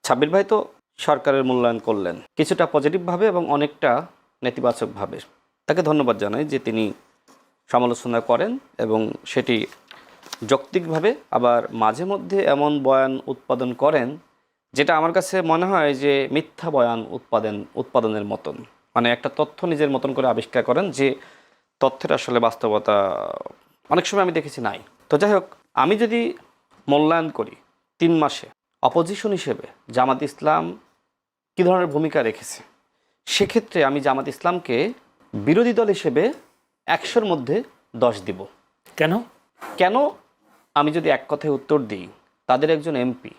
সাব্বির ভাই তো সরকারের মূল্যায়ন করলেন কিছুটা পজিটিভভাবে এবং অনেকটা নেতিবাচকভাবে। তাকে ধন্যবাদ জানাই যে তিনি সমালোচনা করেন এবং সেটি যৌক্তিকভাবে, আবার মাঝে মধ্যে এমন বয়ান উৎপাদন করেন যেটা আমার কাছে মনে হয় যে মিথ্যা বয়ান উৎপাদনের মতন। মানে একটা তথ্য নিজের মতন করে আবিষ্কার করেন যে তথ্যের আসলে বাস্তবতা অনেক সময় আমি দেখেছি নাই। তো যাই হোক, আমি যদি মূল্যায়ন করি 3 মাসে অপোজিশন হিসেবে জামাত ইসলাম কী ধরনের ভূমিকা রেখেছে, সেক্ষেত্রে আমি জামাত ইসলামকে বিরোধী দল হিসেবে 100-র মধ্যে 10 দিব। কেন? কেন আমি যদি এক কথায় উত্তর দিই, তাদের একজন এমপি,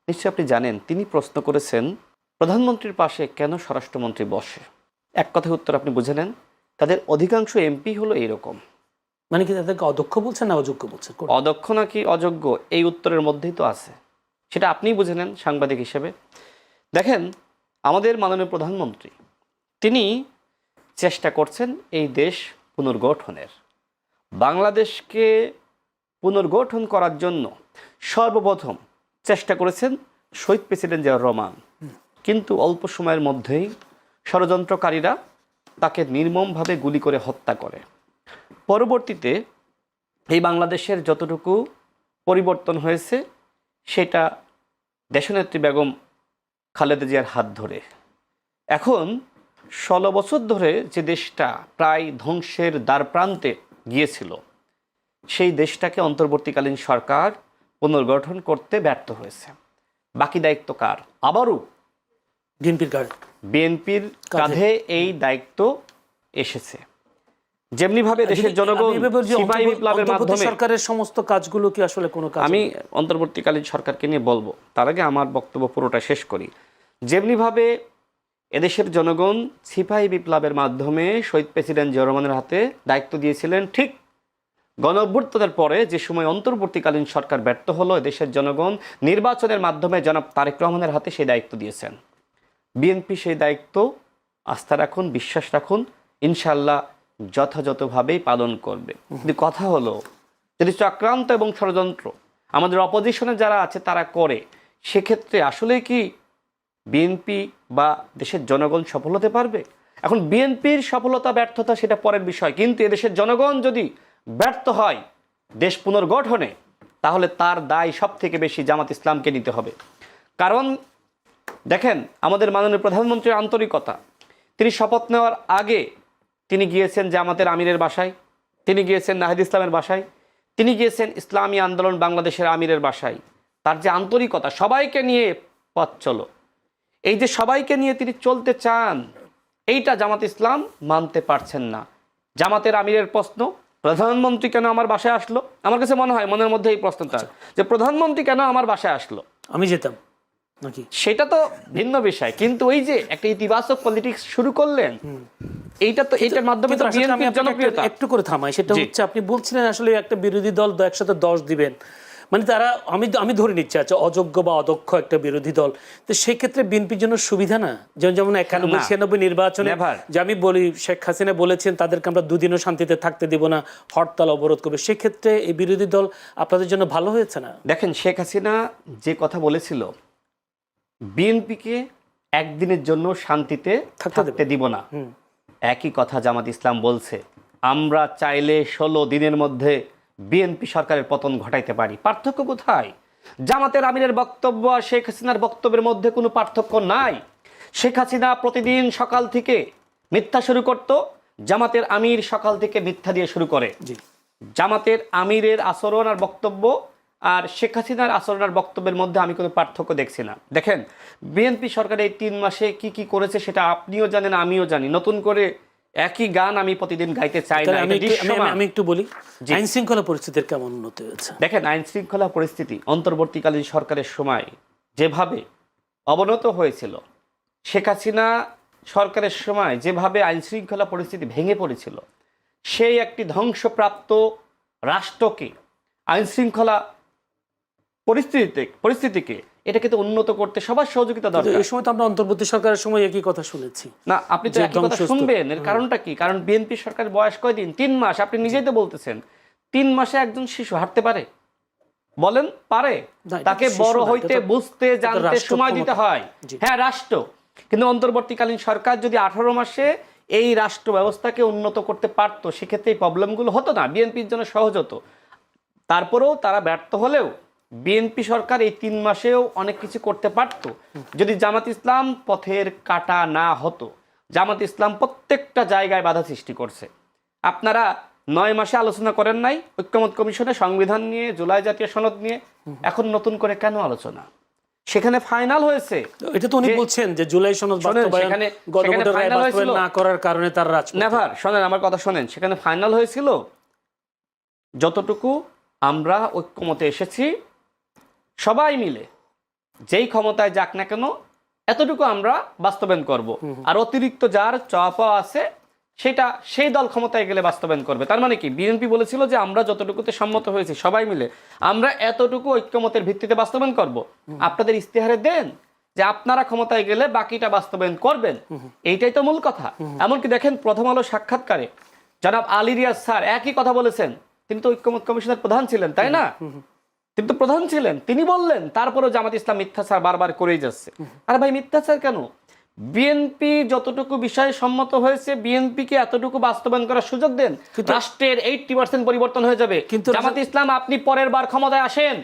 নিশ্চয়ই আপনি জানেন, তিনি প্রশ্ন করেছেন প্রধানমন্ত্রীর পাশে কেন স্বরাষ্ট্রমন্ত্রী বসে। এক কথায় উত্তর আপনি বুঝে নেন, তাদের অধিকাংশ এমপি হলো এইরকম। মানে কি তাদেরকে অদক্ষ বলছেন না অযোগ্য বলছেন? অদক্ষ নাকি অযোগ্য এই উত্তরের মধ্যেই তো আছে, সেটা আপনিই বুঝে নেন সাংবাদিক হিসেবে। দেখেন, আমাদের মাননীয় প্রধানমন্ত্রী তিনি চেষ্টা করছেন এই দেশ পুনর্গঠনের। বাংলাদেশকে পুনর্গঠন করার জন্য সর্বপ্রথম চেষ্টা করেছেন শহীদ প্রেসিডেন্ট জিয়াউর রহমান, কিন্তু অল্প সময়ের মধ্যেই ষড়যন্ত্রকারীরা তাকে নির্মমভাবে গুলি করে হত্যা করে। পরবর্তীতে এই বাংলাদেশের যতটুকু পরিবর্তন হয়েছে সেটা দেশনেত্রী বেগম খালেদা জিয়ার হাত ধরে। এখন 16 বছর ধরে যে দেশটা প্রায় ধ্বংসের দ্বারপ্রান্তে গিয়েছিল, সেই দেশটাকে অন্তর্বর্তীকালীন সরকার পুনর্গঠন করতে ব্যর্থ হয়েছে। বাকি দায়িত্ব কার? আবারও বিএনপির কাঁধে এই দায়িত্ব এসেছে। যেমনিভাবে দেশের জনগণ সিপাহী বিপ্লবের মাধ্যমে সরকারের সমস্ত কাজগুলো কি আসলে কোনো কাজ? আমি অন্তর্বর্তীকালীন সরকারকে নিয়ে বলবো, তার আগে আমার বক্তব্য পুরোটা শেষ করি। যেমনিভাবে এদেশের জনগণ সিপাহী বিপ্লবের মাধ্যমে শহীদ প্রেসিডেন্ট জিয়াউর রহমানের হাতে দায়িত্ব দিয়েছিলেন, ঠিক গণঅভ্যুত্থানের পরে যে সময় অন্তর্বর্তীকালীন সরকার ব্যর্থ হলো, এদেশের জনগণ নির্বাচনের মাধ্যমে জনাব তারেক রহমানের হাতে সেই দায়িত্ব দিয়েছেন। বিএনপি সেই দায়িত্ব আস্থা রাখুন, বিশ্বাস রাখুন, ইনশাল্লাহ যথাযথভাবেই পালন করবে। কিন্তু কথা হলো, যদি চক্রান্ত এবং ষড়যন্ত্র আমাদের অপোজিশনে যারা আছে তারা করে, সেক্ষেত্রে আসলে কি বিএনপি বা দেশের জনগণ সফল হতে পারবে? এখন বিএনপির সফলতা ব্যর্থতা সেটা পরের বিষয়, কিন্তু এদেশের জনগণ যদি ব্যর্থ হয় দেশ পুনর্গঠনে, তাহলে তার দায় সব থেকে বেশি জামাত ইসলামকে নিতে হবে। কারণ দেখেন, আমাদের মাননীয় প্রধানমন্ত্রীর আন্তরিকতা, তিনি শপথ নেওয়ার আগে তিনি গিয়েছেন জামাতের আমিরের বাসায়, তিনি গিয়েছেন নাহিদ ইসলামের বাসায়, তিনি গিয়েছেন ইসলামী আন্দোলন বাংলাদেশের আমিরের বাসায়। তার যে আন্তরিকতা, সবাইকে নিয়ে পথ চলো, এই যে সবাইকে নিয়ে তিনি চলতে চান, এইটা জামাত ইসলাম মানতে পারছেন না। জামাতের আমিরের প্রশ্ন, প্রধানমন্ত্রী কেন আমার বাসায় আসলো? আমার কাছে মনে হয় মনের মধ্যে এই প্রশ্নটা, যে প্রধানমন্ত্রী কেন আমার বাসায় আসলো, আমি যেতাম নাকি, সেটা তো ভিন্ন বিষয়। কিন্তু ওই যে একটা ইতিবাচক পলিটিক্স শুরু করলেন, এইটা তো এইটার মাধ্যমে তো বিএনপির জনপ্রিয়তা। একটু করে থামাই, সেটা হচ্ছে আপনি বলছিলেন আসলে একটা বিরোধী দল একসাথে 10 দিবেন, মানে তারা আমি ধরে নিচ্ছি আচ্ছা অযোগ্য বা অদক্ষ একটা বিরোধী দল, তো সেক্ষেত্রে বিএনপির জন্য সুবিধা না? যেমন 91-96 নির্বাচনে যে আমি বলি শেখ হাসিনা বলেছেন তাদেরকে আমরা দুদিনও শান্তিতে থাকতে দিব না, হরতাল অবরোধ করবে, সেক্ষেত্রে এই বিরোধী দল আপনাদের জন্য ভালো হয়েছে না? দেখেন, শেখ হাসিনা যে কথা বলেছিল, বিএনপিকে একদিনের জন্য শান্তিতে থাকতে দিব না, একই কথা জামাত ইসলাম বলছে, আমরা চাইলে 16 দিনের মধ্যে বিএনপি সরকারের পতন ঘটাইতে পারি। পার্থক্য কোথায়? জামাতের আমিরের বক্তব্য আর শেখ হাসিনার বক্তব্যের মধ্যে কোনো পার্থক্য নাই। শেখ হাসিনা প্রতিদিন সকাল থেকে মিথ্যা শুরু করত, জামাতের আমির সকাল থেকে মিথ্যা দিয়ে শুরু করে। জামাতের আমিরের আচরণ আর বক্তব্য আর শেখ হাসিনার আচরণ আর বক্তব্যের মধ্যে আমি কোনো পার্থক্য দেখছি না। দেখেন, বিএনপি সরকার এই 3 মাসে কি কি করেছে সেটা আপনিও জানেন, আমিও জানি। নতুন করে একই গান আমি প্রতিদিন গাইতে চাই না। আমি একটু বলি, আইন শৃঙ্খলা পরিস্থিতির কেমন উন্নতি হয়েছে? দেখেন, আইন শৃঙ্খলা পরিস্থিতি অন্তর্বর্তীকালীন সরকারের সময় যেভাবে অবনত হয়েছিল, শেখ হাসিনা সরকারের সময় যেভাবে আইন শৃঙ্খলা পরিস্থিতি ভেঙে পড়েছিল, সেই একটি ধ্বংসপ্রাপ্ত রাষ্ট্রকে, আইন শৃঙ্খলা পরিস্থিতিকে এটাকে তো উন্নত করতে সবার সহযোগিতা দরকার। এই সময় তো আমরা অন্তর্বর্তী সরকারের সময় একই কথা শুনেছি না, আপনি তো একই কথা শুনবেন। এর কারণটা কি? কারণ বিএনপি সরকারের বয়স কয়দিন? 3 মাস। আপনি নিজেই তো বলতেছেন 3 মাসে একজন শিশু হাঁটতে পারে? বলেন পারে? না, এটা তাকে শিশু বড় না, হইতে এটা তো- বুঝতে এটা তো জানতে রাষ্ট্র সময় দিতে ক্ষমতা। হয়। জি। হ্যাঁ, রাষ্ট্র, কিন্তু অন্তর্বর্তীকালীন সরকার যদি 18 মাসে এই রাষ্ট্র ব্যবস্থাকে উন্নত করতে পারতো, সেক্ষেত্রে এই প্রবলেমগুলো হতো না, বিএনপির জন্য সহজ হতো। তারপরেও তারা ব্যর্থ হলেও বিএনপি সরকার এই 3 মাসেও অনেক কিছু করতে পারতো যদি জামাত ইসলাম পথের কাটা না হতো। জামাত ইসলাম প্রত্যেকটা জায়গায় বাধা সৃষ্টি করছে। আপনারা 9 মাসে আলোচনা করেন নাই ঐক্যমত কমিশনে সংবিধান নিয়ে, জুলাই জাতীয় সনদ নিয়ে, এখন নতুন করে কেন আলোচনা? সেখানে ফাইনাল হয়েছে। এটা তো উনি বলছেন যে জুলাই সনদ বাস্তবায়ন গণভোটের রায় বাস্তবায়ন না করার কারণে তার রাজপথে। নেভার, শোনেন আমার কথা শোনেন, সেখানে ফাইনাল হয়েছিল যতটুকু আমরা ঐক্যমতে এসেছি সবাই মিলে, যেই ক্ষমতায় যাক না কেন এতটুকু আমরা বাস্তবায়ন করব, আর অতিরিক্ত যার চাপা আছে সেটা সেই দল ক্ষমতায় গেলে বাস্তবায়ন করবে। তার মানে কি, বিএনপি বলেছিল যে আমরা যতটুকুতে সম্মত হয়েছি সবাই মিলে আমরা এতটুকু ঐক্যমতের ভিত্তিতে বাস্তবায়ন করব। আপনাদের ইস্তেহারে দেন যে আপনারা ক্ষমতায় গেলে বাকিটা বাস্তবায়ন করবেন, এইটাই তো মূল কথা। এমনকি দেখেন প্রথম আলো সাক্ষাৎকারে জনাব আলী রিয়াজ স্যার একই কথা বলেছেন। তিনি তো ঐক্যমত কমিশনের প্রধান ছিলেন, তাই না? কিন্তু প্রধান ছিলেন, তিনি বললেন তারপরেও জামাত ইসলাম মিথ্যাচার বারবার করেই যাচ্ছে। আরে ভাই, মিথ্যাচার কেন? বিএনপি যতটুকু বিষয়ে সম্মত হয়েছে বিএনপিকে এতটুকু বাস্তবায়ন করার সুযোগ দেন, রাষ্ট্রের 80% পরিবর্তন হয়ে যাবে। কিন্তু জামাত ইসলাম আপনি পরের বার ক্ষমতায় আসেন,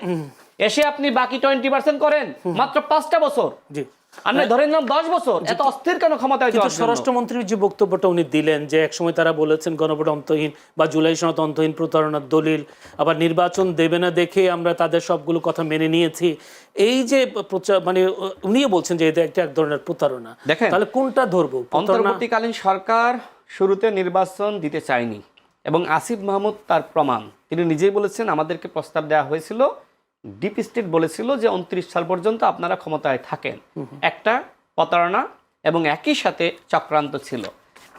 এসে আপনি বাকি 20% করেন, মাত্র 5টা বছর। জি, আপনি ধরে নিলাম 10 বছর, এত অস্থির কেন ক্ষমতায় কিন্তু যাওয়ার জন্য? স্বরাষ্ট্রমন্ত্রীর যে বক্তব্যটা উনি দিলেন যে একসময় তারা বলেছেন গণভোট অন্তহীন বা জুলাই সনদ অন্তহীন প্রতারণার দলিল, আবার নির্বাচন দেবে না দেখে আমরা তাদের সবগুলো কথা মেনে নিয়েছি, এই যে মানে উনিও বলছেন যে এটা একটা এক ধরনের প্রতারণা। দেখেন, তাহলে কোনটা ধরবো? অন্তর্বর্তীকালীন সরকার শুরুতে নির্বাচন দিতে চায়নি এবং আসিফ মাহমুদ তার প্রমাণ। তিনি নিজেই বলেছেন আমাদেরকে প্রস্তাব দেওয়া হয়েছিল, ডিপ স্টেট বলেছিল যে 29 সাল পর্যন্ত আপনারা ক্ষমতায় থাকেন। একটা প্রতারণা এবং একই সাথে চক্রান্ত ছিল।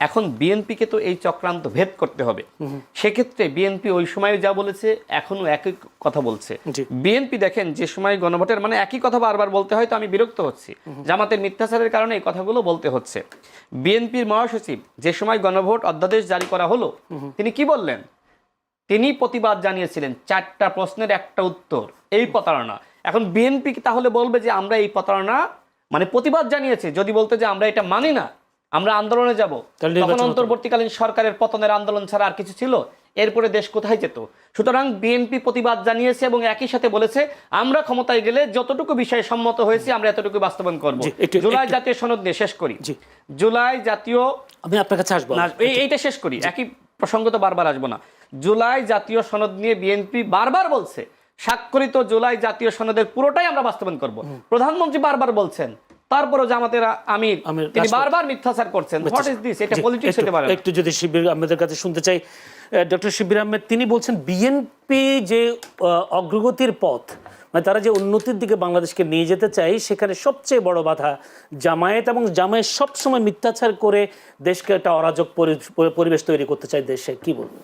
এখন বিএনপিকে তো এই চক্রান্ত ভেদ করতে হবে। সেক্ষেত্রে বিএনপি ওই সময় যা বলেছে এখনো একই কথা বলছে। বিএনপি দেখেন যে সময় গণভোটের, মানে একই কথা বারবার বলতে হয়, তো আমি বিরক্ত হচ্ছি। জামাতের মিথ্যাচারের কারণে এই কথাগুলো বলতে হচ্ছে। বিএনপির মহাসচিব যে সময় গণভোট অধ্যাদেশ জারি করা হলো, তিনি কি বললেন? তিনি প্রতিবাদ জানিয়েছিলেন 4টা প্রশ্নের একটা উত্তর, এই প্রতারণা। এখন বিএনপি তাহলে বলবে যে আমরা এই প্রতারণা মানে প্রতিবাদ জানিয়েছে, যদি বলতে যে আমরা এটা মানি না, আমরা আন্দোলনে যাব, তখন অন্তর্বর্তীকালীন সরকারের পতনের আন্দোলন ছাড়া আর কিছু ছিল? এরপরে দেশ কোথায় যেত? সুতরাং বিএনপি প্রতিবাদ জানিয়েছে এবং একই সাথে বলেছে আমরা ক্ষমতায় গেলে যতটুকু বিষয়ে সম্মত হয়েছি আমরা এতটুকু বাস্তবায়ন করব। জুলাই জাতীয় সনদ নিয়ে শেষ করি। জুলাই জাতীয়, আমি আপনার কাছে আসবো, এইটা শেষ করি, একই প্রসঙ্গ তো বারবার আসবো না। জুলাই জাতীয় সনদ নিয়ে বিএনপি বারবার বলছে স্বাক্ষরিত জুলাই জাতীয় সনদের পুরোটাই আমরা বাস্তবায়ন করব। প্রধানমন্ত্রী বারবার বলছেন, তারপরও জামাতের আমির তিনি বারবার মিথ্যাচার করছেন। What is this? এটা পলিটিক্স হতে পারে না। একটু যদি শিবির আহমেদের কাছে শুনতে চাই, ডক্টর শিবির আহমেদ তিনি বলছেন বিএনপি যে অগ্রগতির পথ, মানে তারা যে উন্নতির দিকে বাংলাদেশকে নিয়ে যেতে চায়, সেখানে সবচেয়ে বড় বাধা জামায়াত, এবং জামায়াত সবসময় মিথ্যাচার করে দেশকে একটা অরাজক পরিবেশ তৈরি করতে চায় দেশে। কি বলবেন?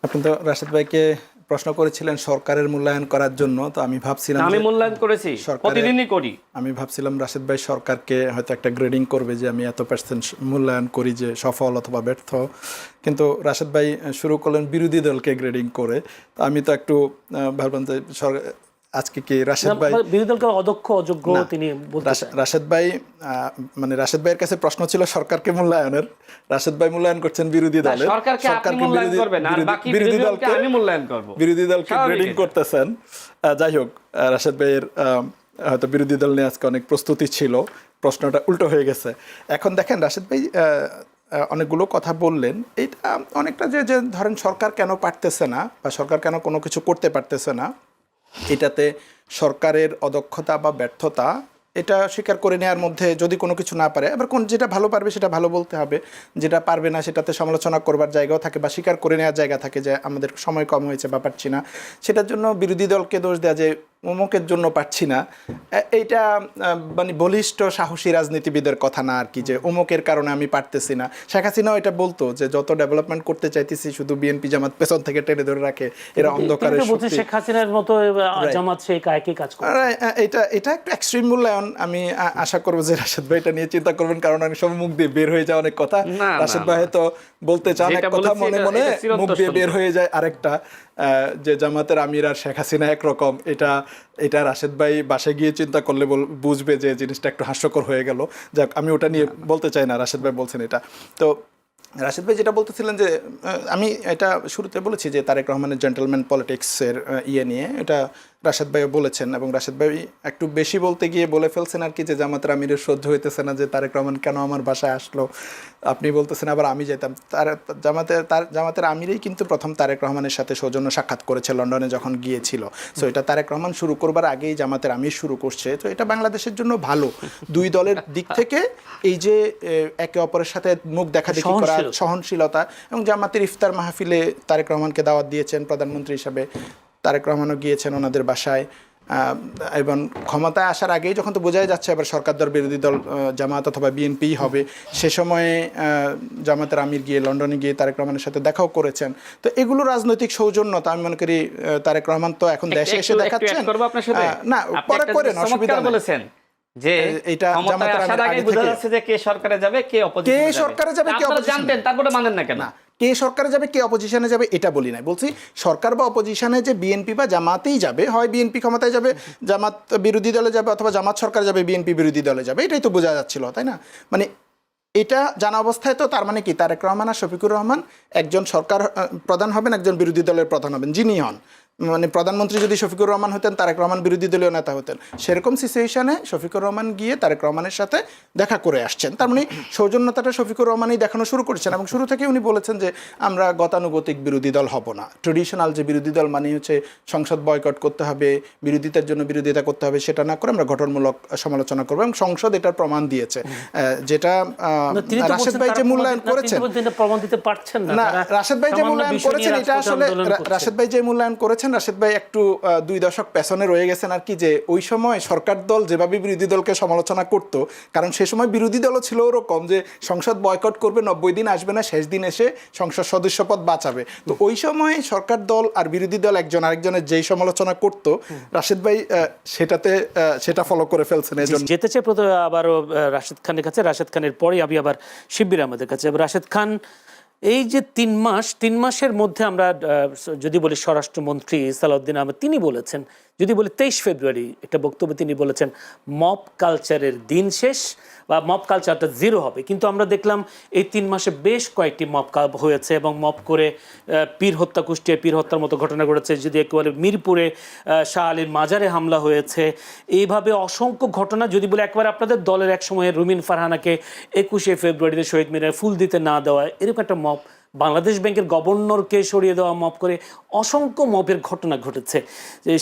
আপনি তো রাশেদ ভাইকে প্রশ্ন করেছিলেন সরকারের মূল্যায়ন করার জন্য, তো আমি ভাবছিলাম আমি মূল্যায়ন করেছি, প্রতিদিনই করি। আমি ভাবছিলাম রাশেদ ভাই সরকারকে হয়তো একটা গ্রেডিং করবে যে আমি এত % মূল্যায়ন করি, যে সফল অথবা ব্যর্থ। কিন্তু রাশেদ ভাই শুরু করলেন বিরোধী দলকে গ্রেডিং করে। তো আমি তো একটু ভাবলাম যে আজকে কি রাশেদ ভাই বিরোধী দলকে অদক্ষ অযোগ্য তিনি বলতেছেন? রাশেদ ভাই মানে রাশেদ ভাইয়ের কাছে প্রশ্ন ছিল সরকারকে মূল্যায়নের, রাশেদ ভাই মূল্যায়ন করছেন বিরোধী দলের। বিরোধী দলকে গ্রেডিং করতেছেন। যাই হোক, রাশেদ ভাইয়ের হয়তো বিরোধী দল নিয়ে আজকে অনেক প্রস্তুতি ছিল, প্রশ্নটা উল্টো হয়ে গেছে। এখন দেখেন রাশেদ ভাই অনেকগুলো কথা বললেন, এইটা অনেকটা যে ধরেন সরকার কেন পারতেছে না বা সরকার কেন কোনো কিছু করতে পারতেছে না, এটাতে সরকারের অদক্ষতা বা ব্যর্থতা এটা স্বীকার করে নেওয়ার মধ্যে, যদি কোনো কিছু না পারে আবার যেটা ভালো পারবে সেটা ভালো বলতে হবে, যেটা পারবে না সেটাতে সমালোচনা করবার জায়গাও থাকে বা স্বীকার করে নেওয়ার জায়গা থাকে যে আমাদের সময় কম হয়েছে বা পারছি না, সেটার জন্য বিরোধী দলকে দোষ দেওয়া যে অমুকের জন্য পাচ্ছি না, এইটা মানে বলিষ্ঠ সাহসী রাজনীতিবিদের কথা না আর কি, যে অমুকের কারণে আমি পারতেছি না। শেখ হাসিনাও এটা বলতো যে যত ডেভেলপমেন্ট করতে চাইতেছি শুধু বিএনপি জামাত পেছন থেকে টেনে ধরে রাখে, এরা অন্ধকারের শক্তি। শেখ হাসিনার মতো জামাত সে একই কাজ করে। এটা একটু এক্সট্রিম মূল্যায়ন। আমি আশা করবো যে রাশেদ ভাই এটা নিয়ে চিন্তা করবেন, কারণ অনেক সময় মুখ দিয়ে বের হয়ে যায় অনেক কথা। রাশেদ ভাই হয়তো বলতে চান এক কথা, মনে মনে মুখ দিয়ে বের হয়ে যায় আরেকটা, যে জামাতের আমির আর শেখ হাসিনা একরকম। এটা রাশেদ ভাই বাসায় গিয়ে চিন্তা করলে বুঝবে যে জিনিসটা একটু হাস্যকর হয়ে গেল। যাক, আমি ওটা নিয়ে বলতে চাই না, রাশেদ ভাই বলছেন এটা। তো রাশেদ ভাই যেটা বলতেছিলেন যে আমি এটা শুরুতে বলেছি যে তারেক রহমানের জেন্টলম্যান পলিটিক্সের নিয়ে, এটা রাশেদ ভাইও বলেছেন, এবং রাশেদ ভাই একটু বেশি বলতে গিয়ে বলে ফেলছেন আর কি, যে জামাতের আমিরের সহ্য হইতেছে না যে তারেক রহমান কেন আমার বাসায় আসলো। আপনি বলতেছেন আবার আমি যেতাম। জামাতের আমিরেই কিন্তু প্রথম তারেক রহমানের সাথে সৌজন্য সাক্ষাৎ করেছে লন্ডনে যখন গিয়েছিল। সো এটা তারেক রহমান শুরু করবার আগেই জামাতের আমির শুরু করছে। তো এটা বাংলাদেশের জন্য ভালো, দুই দলের দিক থেকে এই যে একে অপরের সাথে মুখ দেখাদেখি করা, সহনশীলতা। এবং জামাতের ইফতার মাহফিলে তারেক রহমানকে দাওয়াত দিয়েছেন প্রধানমন্ত্রী হিসাবে, তারেক রহমানও গিয়েছেন ওনাদের বাসায়। এবং ক্ষমতায় আসার আগেই যখন তো বোঝাই যাচ্ছে এবার সরকার দল বিরোধী দল জামাত অথবা বিএনপি হবে, সে সময়ে জামাতের আমির গিয়ে লন্ডনে গিয়ে তারেক রহমানের সাথে দেখাও করেছেন। তো এগুলো রাজনৈতিক সৌজন্যতা। আমি মনে করি তারেক রহমান তো এখন দেশে এসে দেখাচ্ছেন না, পরে করেন, অসুবিধা বলেছেন যে এটা জামাতের আগে বোঝা যাচ্ছে যে কে সরকারে যাবে কে অপোজিশনে যাবে, জানতেন, তারপরে মানেন না কেন? কে সরকারে যাবে কে অপোজিশনে যাবে এটা বলি নাই, বলছি সরকার বা অপোজিশনে যে বিএনপি বা জামাতেই যাবে, হয় বিএনপি ক্ষমতায় যাবে জামাত বিরোধী দলে যাবে, অথবা জামাত সরকার যাবে বিএনপি বিরোধী দলে যাবে, এটাই তো বোঝা যাচ্ছিল, তাই না? মানে এটা জানা অবস্থায় তো তার মানে কি তারেক রহমান আর শফিকুর রহমান একজন সরকার প্রধান হবেন, একজন বিরোধী দলের প্রধান হবেন, যিনি হন। মানে প্রধানমন্ত্রী যদি শফিকুর রহমান হতেন, তারেক রহমান বিরোধী দলীয় নেতা হতেন, সেরকম সিচুয়েশনে শফিকুর রহমান গিয়ে তারেক রহমানের সাথে দেখা করে আসছেন। তার মানে সৌজন্যতাটা শফিকুর রহমানই দেখানো শুরু করেছেন, এবং শুরু থেকে উনি বলেছেন যে আমরা গতানুগতিক বিরোধী দল হব না। ট্রেডিশনাল যে বিরোধী দল মানে হচ্ছে সংসদ বয়কট করতে হবে, বিরোধিতার জন্য বিরোধিতা করতে হবে, সেটা না করে আমরা গঠনমূলক সমালোচনা করবো, এবং সংসদ এটার প্রমাণ দিয়েছে। যেটা রাশেদ ভাই যে মূল্যায়ন করেছেন, না রাশেদ ভাই যে মূল্যায়ন করেছেন, এটা আসলে রাশেদ ভাই যে মূল্যায়ন করেছেন, রাশেদ ভাই একটু 2 দশক পেছনে রয়ে গেছেন আর কি, যে ওই সময় সরকার দল যেভাবে বিরোধী দলকে সমালোচনা করত, কারণ সে সময় বিরোধী দলও ছিল ওরকম যে সংসদ বয়কট করবে, 90 দিন আসবে না, শেষ দিন এসে সংসদ সদস্য পদ বাঁচাবে। তো ওই সময় সরকার দল আর বিরোধী দল একজন আরেকজনের যেই সমালোচনা করত, রাশেদ ভাই সেটা ফলো করে ফেলছেন। এজন্য যেতে চাই প্রথমে আবারও রাশেদ খানের কাছে, রাশেদ খানের পরে আমি আবার শিবির আমাদের কাছে। রাশেদ খান, এই যে 3 মাসের মধ্যে আমরা যদি বলি স্বরাষ্ট্রমন্ত্রী সালাউদ্দিন আহমেদ তিনি বলেছেন, যদি বলি 23 ফেব্রুয়ারি একটা বক্তব্যে তিনি বলেছেন মব কালচারের দিন শেষ বা মব কালচারটা জিরো হবে। কিন্তু আমরা দেখলাম এই 3 মাসে বেশ কয়েকটি মব হয়েছে, এবং মব করে পীর হত্যা, কুষ্টিয়ায় পীর হত্যার মতো ঘটনা ঘটেছে, যদি একেবারে মিরপুরে শাহ আলীর মাজারে হামলা হয়েছে, এইভাবে অসংখ্য ঘটনা। যদি বলে একবার আপনাদের দলের এক সময়ে রুমিন ফারহানাকে 21শে ফেব্রুয়ারিতে শহীদ মিনারে ফুল দিতে না দেওয়া, এরকম একটা মব, বাংলাদেশ ব্যাংকের গভর্নরকে সরিয়ে দেওয়া মব করে অসংখ্য মবের ঘটনা ঘটেছে।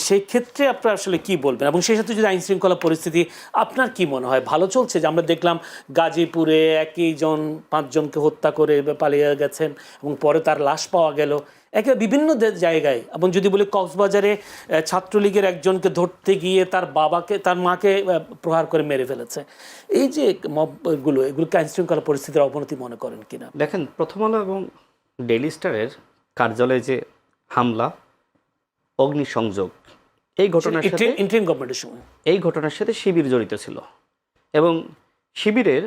সেই ক্ষেত্রে আপনারা আসলে কি বলবেন, এবং সেই সাথে যদি আইন শৃঙ্খলা পরিস্থিতি আপনার কি মনে হয় ভালো চলছে? যে আমরা দেখলাম গাজীপুরে একই জন 5 জনকে হত্যা করে পালিয়ে গেছেন, এবং পরে তার লাশ পাওয়া গেল একেবারে বিভিন্ন জায়গায়। এবং যদি বলি কক্সবাজারে ছাত্রলীগের একজনকে ধরতে গিয়ে তার বাবাকে, তার মাকে প্রহার করে মেরে ফেলেছে। এই যে মবগুলো, এগুলোকে আইন শৃঙ্খলা পরিস্থিতির অবনতি মনে করেন কিনা? দেখেন, প্রথম আলো এবং ডেইলি স্টারের কার্যালয়ে যে হামলা, অগ্নিসংযোগ, এই ঘটনার সাথে ইন্টারিম গভর্নমেন্টের সময় এই ঘটনার সাথে শিবির জড়িত ছিল, এবং শিবিরের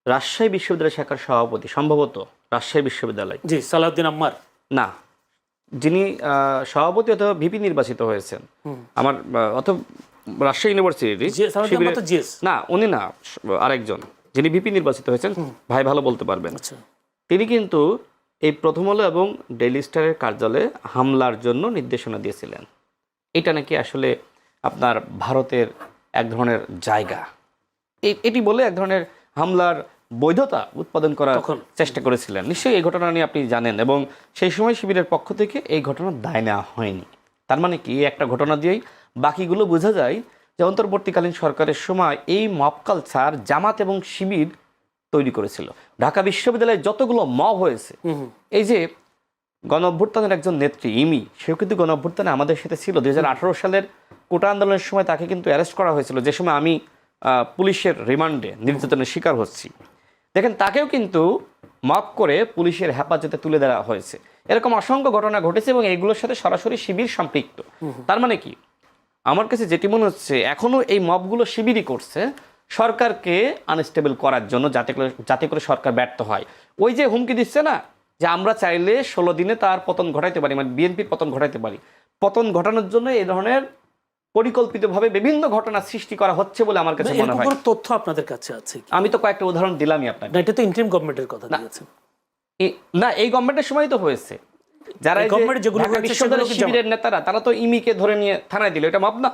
রাজশাহী বিশ্ববিদ্যালয় শাখার সভাপতি, সম্ভবত রাজশাহী বিশ্ববিদ্যালয়, জি সালাউদ্দিন আম্মার, না, যিনি সভাপতি অথবা ভিপি নির্বাচিত হয়েছেন, আমার অথবা রাজশাহী ইউনিভার্সিটি, না উনি না, আরেকজন যিনি ভিপি নির্বাচিত হয়েছেন, ভাই ভালো বলতে পারবেন। তিনি কিন্তু এই প্রথম আলো এবং ডেইলি স্টারের কার্যালয়ে হামলার জন্য নির্দেশনা দিয়েছিলেন। এটা নাকি আসলে আপনার ভারতের এক ধরনের জায়গা, এটি বলে এক ধরনের হামলার বৈধতা উৎপাদন করার চেষ্টা করেছিলেন। নিশ্চয়ই এই ঘটনা নিয়ে আপনি জানেন, এবং সেই সময় শিবিরের পক্ষ থেকে এই ঘটনার দায় নেওয়া হয়নি। তার মানে কি, একটা ঘটনা দিয়েই বাকিগুলো বোঝা যায় যে অন্তর্বর্তীকালীন সরকারের সময় এই মব কালচার জামাত এবং শিবির তৈরি করেছিল। ঢাকা বিশ্ববিদ্যালয়ে যতগুলো মব হয়েছে, এই যে গণ অভ্যুত্থানের একজন নেত্রী ইমি, সেও কিন্তু গণ অভ্যুত্থানে আমাদের সাথে ছিল। 2018 সালের কোটা আন্দোলনের সময় তাকে কিন্তু অ্যারেস্ট করা হয়েছিল, যে সময় আমি পুলিশের রিমান্ডে নির্যাতনের শিকার হচ্ছি। দেখেন, তাকেও কিন্তু মাফ করে পুলিশের হেফাজতে তুলে দেওয়া হয়েছে। এরকম অসংখ্য ঘটনা ঘটেছে এবং এগুলোর সাথে সরাসরি শিবির সম্পৃক্ত। তার মানে কি, আমার কাছে যেটি মনে হচ্ছে এখনো এই মবগুলো শিবিরই করছে সরকারকে আনস্টেবল করার জন্য, যাতে করে সরকার ব্যর্থ হয়। ওই যে হুমকি দিচ্ছে না, যে আমরা চাইলে 16 দিনে তার পতন ঘটাইতে পারি, মানে বিএনপির পতন ঘটাইতে পারি। পতন ঘটানোর জন্য এই ধরনের পরিকল্পিতভাবে বিভিন্ন ঘটনা সৃষ্টি করা হচ্ছে বলে আমার কাছে মনে হয়। কোনো তথ্য আপনাদের কাছে আছে কি? আমি তো কয়েকটা উদাহরণ দিলামই আপনাকে। না, এটা তো ইন্টারিম গভর্নমেন্টের কথা দিয়েছেন। না, এই গভর্নমেন্টের সময় তো হয়েছে। যারা শিবিরের নেতারা, তারা তো ইমিকে ধরে নিয়ে থানায় দিল, এটা মাপ না?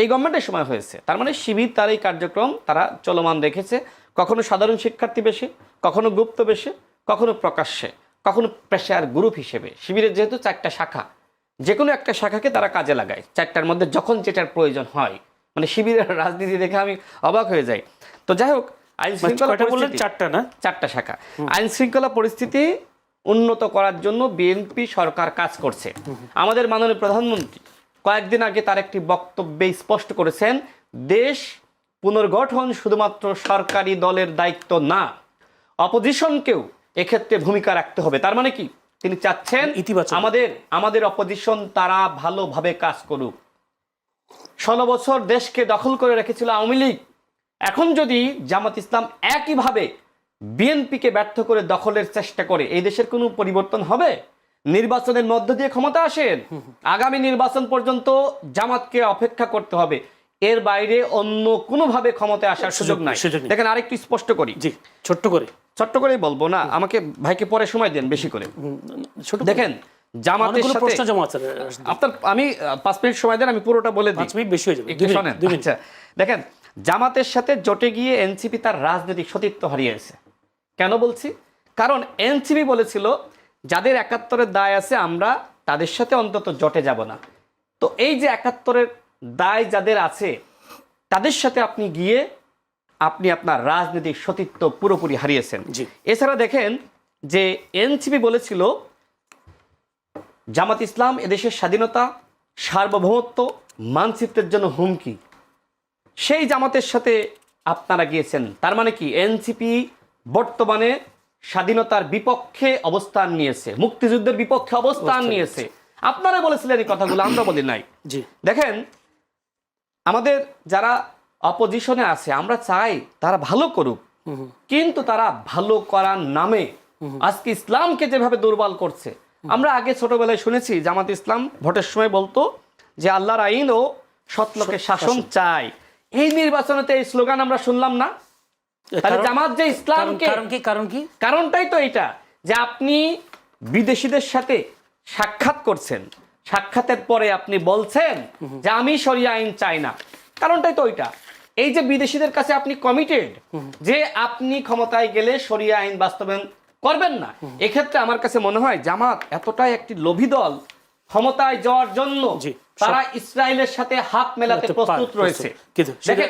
এই গভর্নমেন্টের সময় হয়েছে। তার মানে শিবির তার এই কার্যক্রম তারা চলমান রেখেছে, কখনো সাধারণ শিক্ষার্থী বেশে, কখনো গুপ্ত বেশে, কখনো প্রকাশ্যে, কখনো পেশার গ্রুপ হিসেবে। শিবিরের যেহেতু 4টা শাখা, যে কোনো একটা শাখাকে তারা কাজে লাগায় 4টার মধ্যে যখন যেটার প্রয়োজন হয়। মানে শিবিরের রাজনীতি দেখে আমি অবাক হয়ে যাই। তো যাই হোক, আইন শৃঙ্খলা 4টা শাখা, আইন শৃঙ্খলা পরিস্থিতি উন্নত করার জন্য বিএনপি সরকার কাজ করছে। আমাদের মাননীয় প্রধানমন্ত্রী কয়েকদিন আগে তার একটি বক্তব্যে স্পষ্ট করেছেন, দেশ পুনর্গঠন শুধুমাত্র সরকারি দলের দায়িত্ব না, অপোজিশনকেও এক্ষেত্রে ভূমিকা রাখতে হবে। তার মানে কি, তিনি চাচ্ছেন আমাদের অপোজিশন তারা ভালোভাবে কাজ করুক। 16 বছর দেশকে দখল করে রেখেছিল আওয়ামী লীগ। এখন যদি জামাত ইসলাম একইভাবে বিএনপিকে ব্যর্থ করে দখলের চেষ্টা করে, এই দেশের কোনো পরিবর্তন হবে? নির্বাচনের মধ্য দিয়ে ক্ষমতা আসেন, আগামী নির্বাচন পর্যন্ত জামাতকে অপেক্ষা করতে হবে। এর বাইরে অন্য কোনোভাবে ক্ষমতায় আসার সুযোগ নাই। দেখেন, আরেকটু স্পষ্ট করি, ছোট্ট করেই বলবো না, আমাকে ভাইকে পরে সময় দেন বেশি করে। দেখেন, জামাতের সাথে আপনার, আমি 5 মিনিট সময় দেন, আমি পুরোটা বলে দিই। 5 মিনিট বেশি হয়ে যাবে, আচ্ছা, দেখেন, জামাতের সাথে জোটে গিয়ে এনসিপি তার রাজনৈতিক সতীত্ব হারিয়েছে। কেন বলছি? কারণ এনসিপি বলেছিল যাদের 71-এর দায় আছে আমরা তাদের সাথে অন্তত জোটে যাব না। তো এই যে 71-এর দায় যাদের আছে তাদের সাথে আপনি গিয়ে আপনি আপনার রাজনৈতিক সতীত্ব পুরোপুরি হারিয়েছেন। এছাড়া দেখেন যে এনসিপি বলেছিল জামাত ইসলাম এদেশের স্বাধীনতা, সার্বভৌমত্ব, মানচিত্রের জন্য হুমকি। সেই জামাতের সাথে আপনারা গিয়েছেন। তার মানে কি, এনসিপি বর্তমানে স্বাধীনতার বিপক্ষে অবস্থান নিয়েছে, মুক্তিযুদ্ধের বিপক্ষে অবস্থান নিয়েছে। আপনারা বলেছিলেন এই কথাগুলো, আমরা বলি নাই। দেখেন, আমাদের যারা অপোজিশনে আছে আমরা চাই তারা ভালো করুক, কিন্তু তারা ভালো করার নামে আজকে ইসলামকে যেভাবে দুর্বল করছে। আমরা আগে ছোটবেলায় শুনেছি জামাত ইসলাম ভোটের সময় বলতো যে আল্লাহর আইন ও সৎলোকের শাসন চাই। এই নির্বাচনেতে এই স্লোগান আমরা শুনলাম না। তাহলে জামাত যে ইসলামকে, কারণটাই তো এটা যে আপনি বিদেশিদের সাথে সাক্ষাৎ করছেন, সাক্ষাতের পরে আপনি বলছেন যে আমি শরিয়া আইন চাই না। কারণটাই তো ওইটা, এই যে বিদেশিদের কাছে আপনি কমিটেড যে আপনি ক্ষমতায় গেলে শরিয়া আইন বাস্তবায়ন করবেন না। এক্ষেত্রে আমার কাছে মনে হয় জামাত এতটাই একটি লোভী দল, ক্ষমতায় যাওয়ার জন্য তারা ইসরায়েলের সাথে হাত মেলাতে প্রস্তুত রয়েছে। দেখেন,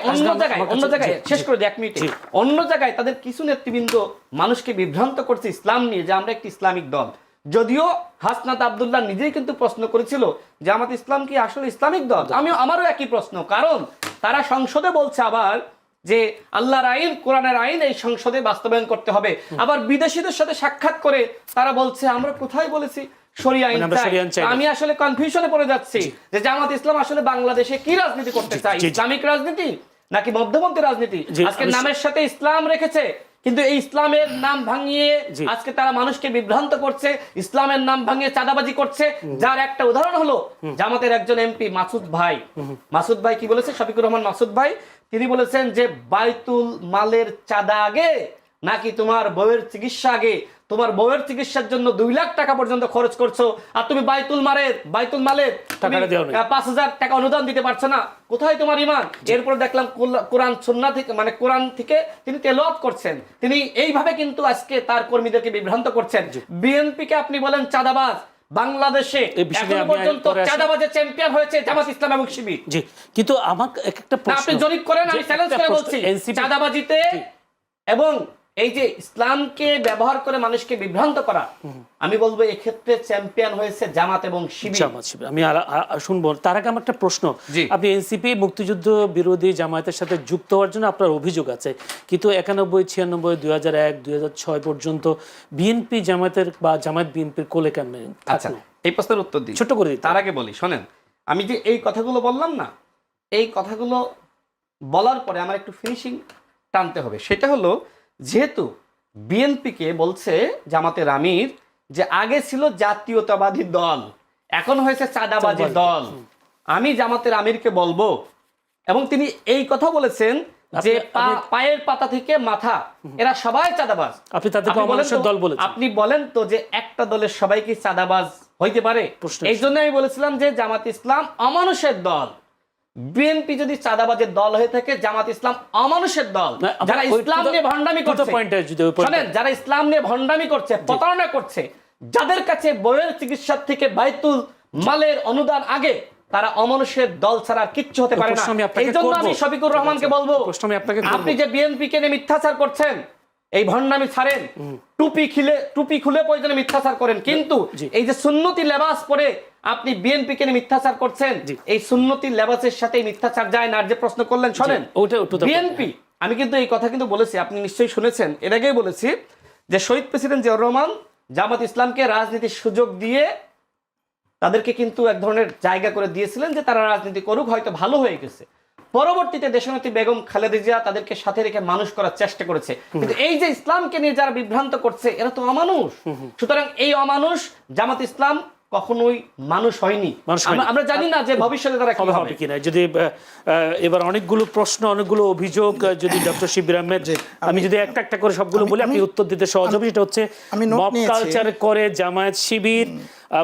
অন্য জায়গায় শেষ করে 1 মিনিটে, অন্য জায়গায় তাদের কিছু নেতৃবৃন্দ মানুষকে বিভ্রান্ত করছে ইসলাম নিয়ে, যে আমরা একটি ইসলামিক দল। যদিও হাসনাত আব্দুল্লাহ নিজেই কিন্তু প্রশ্ন করেছিল জামাত ইসলাম কি আসলে ইসলামিক দল। আমারও একই প্রশ্ন, কারণ তারা সংসদে বলছে আবার যে আল্লাহর আইন, কোরআনের আইন এই সংসদে বাস্তবায়ন করতে হবে। আবার বিদেশিদের সাথে সাক্ষাৎ করে তারা বলছে আমরা কোথায় বলেছি শরিয়া আইন চাই। আমি আসলে কনফিউশনে পড়ে যাচ্ছি যে জামাত ইসলাম আসলে বাংলাদেশে কি রাজনীতি করতে চায়, ইসলামিক রাজনীতি নাকি মধ্যপন্থী রাজনীতি? আজকে নামের সাথে ইসলাম রেখেছে, কিন্তু এই ইসলামের নাম ভাঙিয়ে আজকে তারা মানুষকে বিভ্রান্ত করছে, ইসলামের নাম ভাঙিয়ে চাঁদাবাজি করছে। যার একটা উদাহরণ হলো জামাতের একজন এমপি মাসুদ ভাই কি বলেছে, শফিকুর রহমান মাসুদ ভাই, তিনি বলেছেন যে বাইতুল মালের চাঁদা আগে নাকি তোমার বউয়ের চিকিৎসা আগে? তোমার বউয়ের চিকিৎসার জন্য 2 লাখ টাকা পর্যন্ত খরচ করছো, আর তুমি বাইতুল মালের 5,000 টাকা অনুদান দিতে পারছো না। কোথায় তোমার ঈমান? এরপর দেখলাম কোরআন সুন্নাহ থেকে, মানে কোরআন থেকে তিনি তেলাওয়াত করছেন। তিনি এইভাবে কিন্তু আজকে তার কর্মীদেরকে বিভ্রান্ত করছেন। বিএনপি কে আপনি বলেন চাঁদাবাজ, বাংলাদেশে এখন পর্যন্ত চাঁদাবাজের চ্যাম্পিয়ন হয়েছে জামাত ইসলাম এবং শিবির। কিন্তু আমার একটা প্রশ্ন, আপনি জরিপ করেন, আমি চ্যালেঞ্জ করে বলছি, চাঁদাবাজিতে এবং এই যে ইসলামকে ব্যবহার করে মানুষকে বিভ্রান্ত করা, আমি বলবো এক্ষেত্রে চ্যাম্পিয়ন হয়েছে জামাত এবং শিবির। আমি শুনবো তার আগে আমার একটা প্রশ্ন। আপনি এনসিপি মুক্তিযুদ্ধ বিরোধী জামায়াতের সাথে যুক্ত হওয়ার জন্য আপনার অভিযোগ আছে, কিন্তু 91, 96, 2001, 2006 পর্যন্ত বিএনপি জামায়াতের বা জামায়াত বিএনপির কোলে কেমন? আচ্ছা, এই প্রশ্নের উত্তর দিই, ছোট করে দিই। তার আগে বলি, শোনেন, আমি যে এই কথাগুলো বললাম না, এই কথাগুলো বলার পরে আমার একটু ফিনিশিং টানতে হবে। সেটা হলো, যেহেতু বিএনপিকে বলছে জামাতের আমির যে আগে ছিল জাতীয়তাবাদী দল, এখন হয়েছে চাঁদাবাজি দল, আমি জামাতের আমিরকে বলবো, এবং তিনি এই কথা বলেছেন যে পায়ের পাতা থেকে মাথা এরা সবাই চাঁদাবাজ। আপনি তাদেরকে অমানুষের দল বলেছেন। আপনি বলেন তো যে একটা দলের সবাই কি চাঁদাবাজ হইতে পারে? এই জন্য আমি বলেছিলাম যে জামাত ইসলাম অমানুষের দল। বিএনপি যদি চাঁদাবাজের দল হয়ে থাকে, জামাত ইসলাম অমানুষের দল। যারা ইসলাম নিয়ে ভণ্ডামি করছে, শুনেন, যারা ইসলাম নিয়ে ভণ্ডামি করছে, প্রতারণা করছে, যাদের কাছে বইয়ের চিকিৎসার থেকে বাইতুল মালের অনুদান আগে, তারা অমানুষের দল ছাড়া কিচ্ছু হতে পারে না। এই জন্য আমি শফিকুর রহমানকে বলবো, আপনি যে বিএনপিকে নিয়ে মিথ্যাচার করছেন, এই ভণ্ডামি ছাড়েন, টুপি খুলে প্রয়োজনে মিথ্যাচার করেন, কিন্তু এই যে সুন্নতি লেবাস পরে আপনি বিএনপিকে নিয়ে মিথ্যাচার করছেন, এই সুন্নতি লেবাসের সাথে মিথ্যাচার যায় না। আর যে প্রশ্ন করলেন, শোনেন, বিএনপি, আমি কিন্তু এই কথা কিন্তু বলেছি, আপনি নিশ্চয়ই শুনেছেন, এর আগেই বলেছি যে শহীদ প্রেসিডেন্ট জিয়াউর রহমান জামাত ইসলামকে রাজনীতির সুযোগ দিয়ে তাদেরকে কিন্তু এক ধরনের জায়গা করে দিয়েছিলেন যে তারা রাজনীতি করুক, হয়তো ভালো হয়ে গেছে। পরবর্তীতে দেশনেত্রী বেগম খালেদা জিয়া তাদেরকে সাথে রেখে মানুষ করার চেষ্টা করেছে, কিন্তু এই যে ইসলামকে নিয়ে যারা বিভ্রান্ত করছে, এরা তো অমানুষ। সুতরাং এই অমানুষ জামাত ইসলাম কখনোই মানুষ হয়নি। আমরা জানি না যে ভবিষ্যতে তারা কি হবে কিনা। যদি এবার অনেকগুলো প্রশ্ন, অনেকগুলো অভিযোগ, যদি ডক্টর শিবির আহমেদ, আমি যদি একটা একটা করে সবগুলো বলি, আপনি উত্তর দিতে সহজ হবে। সেটা হচ্ছে মব কালচার করে জামায়াত শিবির,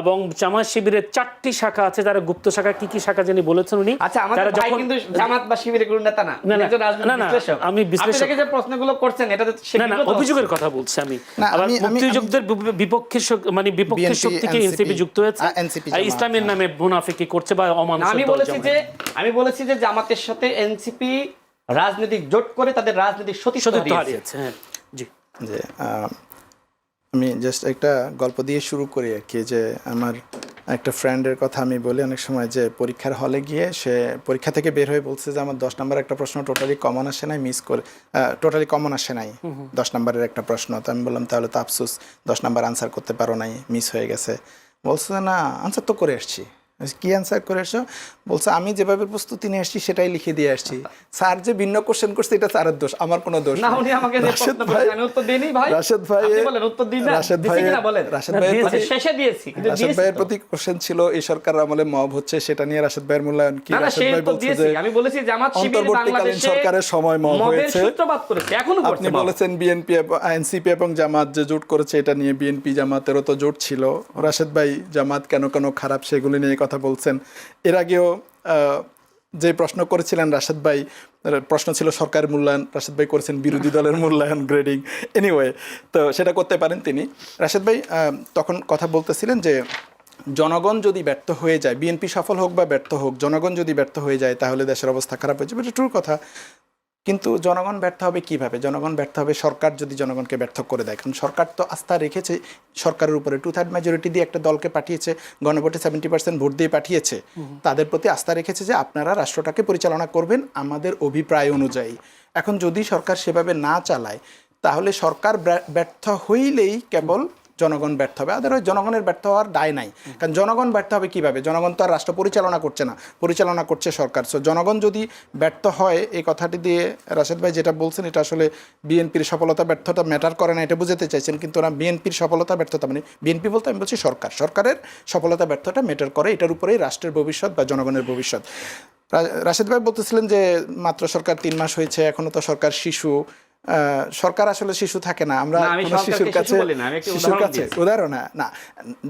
এবং জামায়াত শিবিরের 4টি শাখা আছে, যারা গুপ্ত শাখা, কি কি শাখা জানি বলেছেন উনি। আচ্ছা, আমাদের ভাই কিন্তু জামাত বা শিবিরের কোনো নেতা না, একজন রাজনৈতিক বিশ্লেষক। আমি বিশ্লেষক, আপনি যে প্রশ্নগুলো করছেন এটা না অভিযোগের কথা বলছি আমি। আবার মুক্তিযুদ্ধের বিপক্ষে, মানে বিপক্ষের শক্তিকে এনসিপি যুক্ত হয়েছে, ইসলামের নামে মুনাফিকি করছে বা অমানুষ। আমি বলেছি যে জামাতের সাথে এনসিপি রাজনৈতিক জোট করে তাদের রাজনৈতিক সতীর্থ হারিয়েছে। হ্যাঁ, জি। যে আমি জাস্ট একটা গল্প দিয়ে শুরু করি আর কি, যে আমার একটা ফ্রেন্ডের কথা আমি বলি। অনেক সময় যে পরীক্ষার হলে গিয়ে সে পরীক্ষা থেকে বের হয়ে বলছে যে আমার 10 নম্বরের একটা প্রশ্ন টোটালি কমন আসে নাই, টোটালি কমন আসে নাই 10 নম্বরের একটা প্রশ্ন। তো আমি বললাম তাহলে তো আফসোস, 10 নম্বর আনসার করতে পারো নাই, মিস হয়ে গেছে। বলছে না, আনসার তো করে এসছি। কি আনসার করে এসছো? বলছে আমি যেভাবে প্রস্তুতি নিয়ে আসছি সেটাই লিখে দিয়ে আসছি। স্যার যে ভিন্ন কোশ্চেন করছে এটা স্যারের দোষ, আমার কোনো দোষ না। উনি আমাকে যে প্রশ্ন করেছেন আমি উত্তর দেইনি ভাই। রাশেদ ভাই, আপনি বলেন উত্তর দিন না, দিছি কিনা বলেন। রাশেদ ভাইয়ের শেষে দিয়েছি, কিন্তু রাশেদ ভাইয়ের প্রতি কোশ্চেন ছিল এই সরকার আমলে মব হচ্ছে, সেটা নিয়ে রাশেদ ভাইয়ের মূল্যায়ন কি? রাশেদ ভাই বলছে যে আমি বলেছি জামাত শিবির বাংলাদেশে সরকারের সময় মব হয়েছে, সূত্রপাত করেছে, এখনো করছে। আপনি বলেছেন বিএনপি, এনসিপি এবং জামাত যে জোট করেছে, এটা নিয়ে বিএনপি জামাতেরও তো জোট ছিল। রাশেদ ভাই জামাত কেন কেন খারাপ সেগুলি নিয়ে কথা বলছেন। এর আগেও যে প্রশ্ন করেছিলেন রাশেদ ভাই, প্রশ্ন ছিল সরকারের মূল্যায়ন, রাশেদ ভাই করেছেন বিরোধী দলের মূল্যায়ন, গ্রেডিং। এনিওয়ে, তো সেটা করতে পারেন তিনি। রাশেদ ভাই তখন কথা বলতেছিলেন যে জনগণ যদি ব্যর্থ হয়ে যায়, বিএনপি সফল হোক বা ব্যর্থ হোক, জনগণ যদি ব্যর্থ হয়ে যায় তাহলে দেশের অবস্থা খারাপ হয়ে যাবে। এটা ট্রু কথা, কিন্তু জনগণ ব্যর্থ হবে কিভাবে? জনগণ ব্যর্থ হবে সরকার যদি জনগণকে ব্যর্থ করে দেয়। কারণ সরকার তো আস্থা রেখেছে সরকারের উপরে, 2/3 মেজরিটি দিয়ে একটা দলকে পাঠিয়েছে, গণভোটে 70% ভোট দিয়ে পাঠিয়েছে, তাদের প্রতি আস্থা রেখেছে যে আপনারা রাষ্ট্রটাকে পরিচালনা করবেন আমাদের অভিপ্রায় অনুযায়ী। এখন যদি সরকার সেভাবে না চালায় তাহলে সরকার ব্যর্থ হইলেই কেবল জনগণ ব্যর্থ হবে, আদারওয়াইজ জনগণের ব্যর্থ হওয়ার দায় নাই। কারণ জনগণ ব্যর্থ হবে কিভাবে? জনগণ তো আর রাষ্ট্র পরিচালনা করছে না, পরিচালনা করছে সরকার। সো জনগণ যদি ব্যর্থ হয়, এই কথাটি দিয়ে রাশেদ ভাই যেটা বলছেন এটা আসলে বিএনপির সফলতা ব্যর্থতা ম্যাটার করে না, এটা বুঝাতে চাইছেন। কিন্তু না, বিএনপির সফলতা ব্যর্থতা, মানে বিএনপি বলতে আমি বলছি সরকারের সফলতা ব্যর্থতা ম্যাটার করে, এটার উপরেই রাষ্ট্রের ভবিষ্যৎ বা জনগণের ভবিষ্যৎ। রাশেদ ভাই বলতেছিলেন যে মাত্র সরকার 3 মাস হয়েছে, এখনো তো সরকার শিশু। সরকার আসলে শিশু থাকে না, আমরা শিশুর কাছে উদাহরণ না,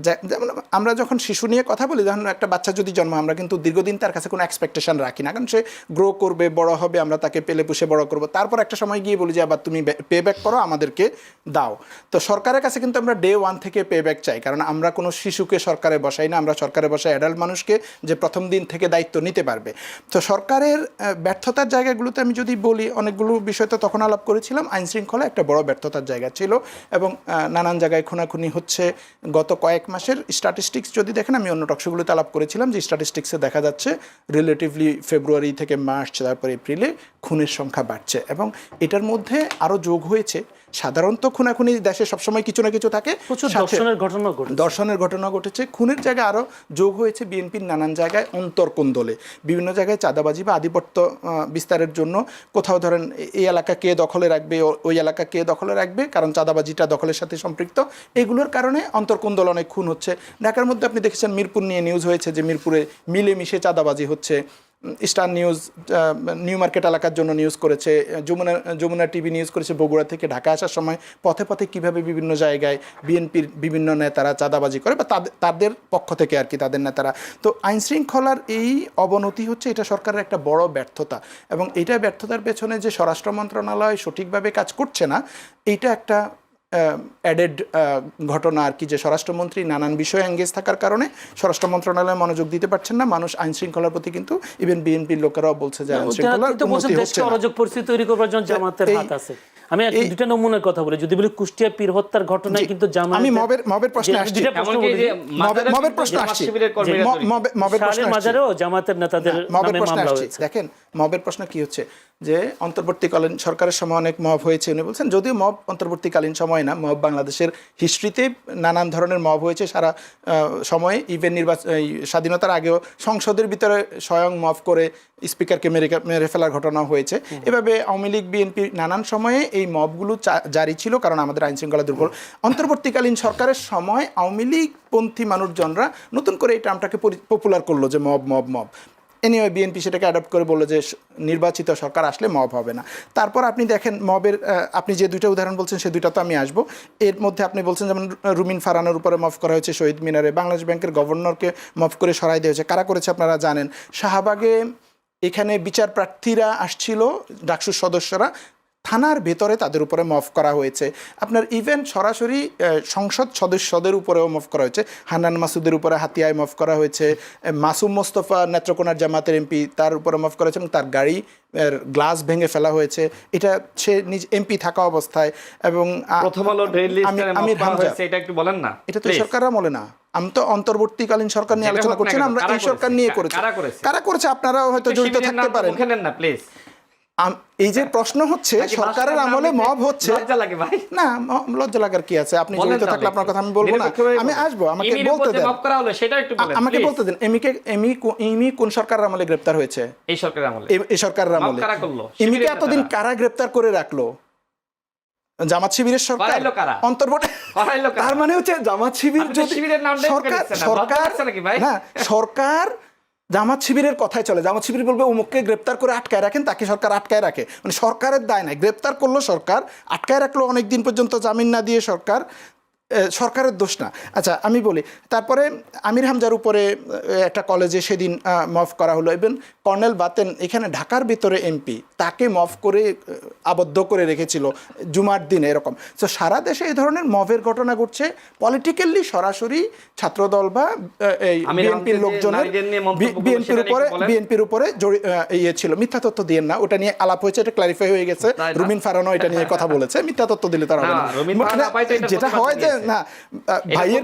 যেমন আমরা যখন শিশু নিয়ে কথা বলি, যখন একটা বাচ্চা যদি জন্ম, আমরা কিন্তু দীর্ঘদিন তার কাছে কোনো এক্সপেকটেশন রাখি না, কারণ সে গ্রো করবে, বড় হবে, আমরা তাকে পেলে পুষে বড় করবো, তারপর একটা সময় গিয়ে বলি যে আবার তুমি পে ব্যাক করো, আমাদেরকে দাও। তো সরকারের কাছে কিন্তু আমরা ডে 1 থেকে পে ব্যাক চাই, কারণ আমরা কোনো শিশুকে সরকারে বসাই না, আমরা সরকারে বসাই অ্যাডাল্ট মানুষকে যে প্রথম দিন থেকে দায়িত্ব নিতে পারবে। তো সরকারের ব্যর্থতার জায়গাগুলোতে আমি যদি বলি, অনেকগুলো বিষয় তো তখন আলাপ করেছি করেছিলাম আইন শৃঙ্খলা একটা বড় ব্যর্থতার জায়গা ছিল এবং নানান জায়গায় খুনাখুনি হচ্ছে। গত কয়েক মাসের স্ট্যাটিস্টিক্স যদি দেখেন, আমি অন্য টকশোগুলোতে আলাপ করেছিলাম যে স্ট্যাটিস্টিক্সে দেখা যাচ্ছে রিলেটিভলি ফেব্রুয়ারি থেকে মার্চ তারপর এপ্রিলে খুনের সংখ্যা বাড়ছে এবং এটার মধ্যে আরও যোগ হয়েছে সাধারণত খুনাখুনি দেশে সবসময় কিছু না কিছু থাকে, প্রচুর সাথে দর্শনের ঘটনা ঘটেছে। খুনের জায়গায় আরও যোগ হয়েছে বিএনপির নানান জায়গায় অন্তর্কোন্দলে, বিভিন্ন জায়গায় চাঁদাবাজি বা আধিপত্য বিস্তারের জন্য কোথাও ধরেন এই এলাকা কে দখলে রাখবে, ওই এলাকা কে দখলে রাখবে, কারণ চাঁদাবাজিটা দখলের সাথে সম্পৃক্ত। এগুলোর কারণে অন্তর্কোন্দল অনেক খুন হচ্ছে। ঢাকার মধ্যে আপনি দেখেছেন মিরপুর নিয়ে নিউজ হয়েছে যে মিরপুরে মিলেমিশে চাঁদাবাজি হচ্ছে। স্টার নিউজ নিউ মার্কেট এলাকার জন্য নিউজ করেছে, যমুনা টিভি নিউজ করেছে বগুড়া থেকে ঢাকা আসার সময় পথে পথে কীভাবে বিভিন্ন জায়গায় বিএনপির বিভিন্ন নেতারা চাঁদাবাজি করে বা তাদের পক্ষ থেকে আর কি, তাদের নেতারা। তো আইন শৃঙ্খলার এই অবনতি হচ্ছে, এটা সরকারের একটা বড় ব্যর্থতা এবং এইটা ব্যর্থতার পেছনে যে স্বরাষ্ট্র মন্ত্রণালয় সঠিকভাবে কাজ করছে না, এইটা একটা অ্যাডেড ঘটনা আর কি, যে স্বরাষ্ট্রমন্ত্রী নানান বিষয়ে এঙ্গেজ থাকার কারণে স্বরাষ্ট্র মন্ত্রণালয় মনোযোগ দিতে পারছেন না। মানুষ আইন শৃঙ্খলার প্রতি কিন্তু ইভেন বিএনপির লোকেরাও বলছে যে আইন শৃঙ্খলার উন্নতি হচ্ছে না। অরাজক পরিস্থিতি তৈরি করবার জন্য জামাতের হাত আছে। আমি দুটা নমুনার কথা বলি, যদি বলি কুষ্টিয়া পীর হত্যার ঘটনায় কিন্তু জামাত, আমি মবের প্রশ্নে আসছি, মাজারেও জামাতের নেতাদের নামে মামলা হয়েছে। দেখেন মবের প্রশ্ন কি হচ্ছে যে অন্তর্বর্তীকালীন সরকারের সময় অনেক মব হয়েছে উনি বলছেন, যদিও মব অন্তর্বর্তীকালীন সময় না, মব বাংলাদেশের হিস্ট্রিতে নানান ধরনের মব হয়েছে সারা সময়ে। ইভেন স্বাধীনতার আগেও সংসদের ভিতরে স্বয়ং মব করে স্পিকারকে মেরে ফেলার ঘটনা হয়েছে। এভাবে আওয়ামী লীগ বিএনপি নানান সময়ে এই মবগুলো জারি ছিল, কারণ আমাদের আইন শৃঙ্খলা দুর্বল। অন্তর্বর্তীকালীন সরকারের সময় আওয়ামী লীগ পন্থী মানুষজনরা নতুন করে এই টার্মটাকে পপুলার করলো যে mob mob mob. Anyway BNP সেটাকে অ্যাডপ্ট করে বললো যে নির্বাচিত সরকার আসলে মব হবে না। তারপর আপনি দেখেন মবের আপনি যে দুইটা উদাহরণ বলছেন সে দুইটা তো আমি আসবো। এর মধ্যে আপনি বলছেন যেমন রুমিন ফারহানার উপরে মব করা হয়েছে শহীদ মিনারে, বাংলাদেশ ব্যাংকের গভর্নরকে মব করে সরাই দেওয়া হয়েছে। কারা করেছে আপনারা জানেন। শাহবাগে এখানে বিচার প্রার্থীরা আসছিল, ডাকসুর সদস্যরা, থানার ভেতরে তাদের উপরে মফ করা হয়েছে। আপনার ইভেন্ট সরাসরি সংসদ সদস্যদের উপরেও মফ করা হয়েছে। হান্নান মাসুদের উপরে হাতিয়ায় মফ করা হয়েছে। মাসুম মোস্তফা নেত্রকোনার জামাতের এমপি, তার উপরে মফ করা হয়েছে এবং তার গাড়ি গ্লাস ভেঙে ফেলা হয়েছে। এটা সে নিজ এমপি থাকা অবস্থায়। এবং এটা তো সরকার আমলে না, আমি তো অন্তর্বর্তীকালীন সরকার নিয়ে আলোচনা করছি না, আমরা এই সরকার নিয়ে করেছি। কারা করেছে আপনারা হয়তো জড়িত থাকতে পারেন। এই যে প্রশ্ন হচ্ছে সরকারের আমলে মব হচ্ছে, না লজ্জা লাগার কি আছে? আপনি জড়িত থাকলে আপনার কথা আমি বলবো না, আমি আসবো, আমাকে বলতে দেন, আমাকে বলতে দেন। এমি কোন সরকারের আমলে গ্রেপ্তার হয়েছে? এই সরকারের আমলে। এমিকে এতদিন কারা গ্রেপ্তার করে রাখলো? জামাত শিবিরের সরকার অন্তর্বর্তী। তার মানে হচ্ছে জামাত শিবির সরকার জামাত শিবিরের কথাই চলে। জামাত শিবির বলবে অমুককে গ্রেপ্তার করে আটকায় রাখেন, তাকে সরকার আটকায় রাখে। মানে সরকারের দায় নাই, গ্রেপ্তার করলো সরকার, আটকায় রাখলো অনেক দিন পর্যন্ত জামিন না দিয়ে সরকার, সরকারের দোষ না। আচ্ছা আমি বলি, তারপরে আমির হামজার উপরে একটা কলেজে সেদিন মফ করা হলো। এবং কর্নেল বাতেন এখানে ঢাকার ভিতরে এমপি, তাকে মফ করে আবদ্ধ করে রেখেছিল জুমার দিনে, এরকম। তো সারা দেশে এই ধরনের মফের ঘটনা ঘটছে। পলিটিক্যালি সরাসরি ছাত্রদল বা এই বিএনপির লোকজনের বিএনপির উপরে ইয়ে ছিল। মিথ্যা তথ্য দিয়ে না, ওটা নিয়ে আলাপ হয়েছে, এটা ক্লারিফাই হয়ে গেছে। রুমিন ফারহানও এটা নিয়ে কথা বলেছে, মিথ্যা তথ্য দিলে তারা হবে না। যেটা হয় যে না, ভাইয়ের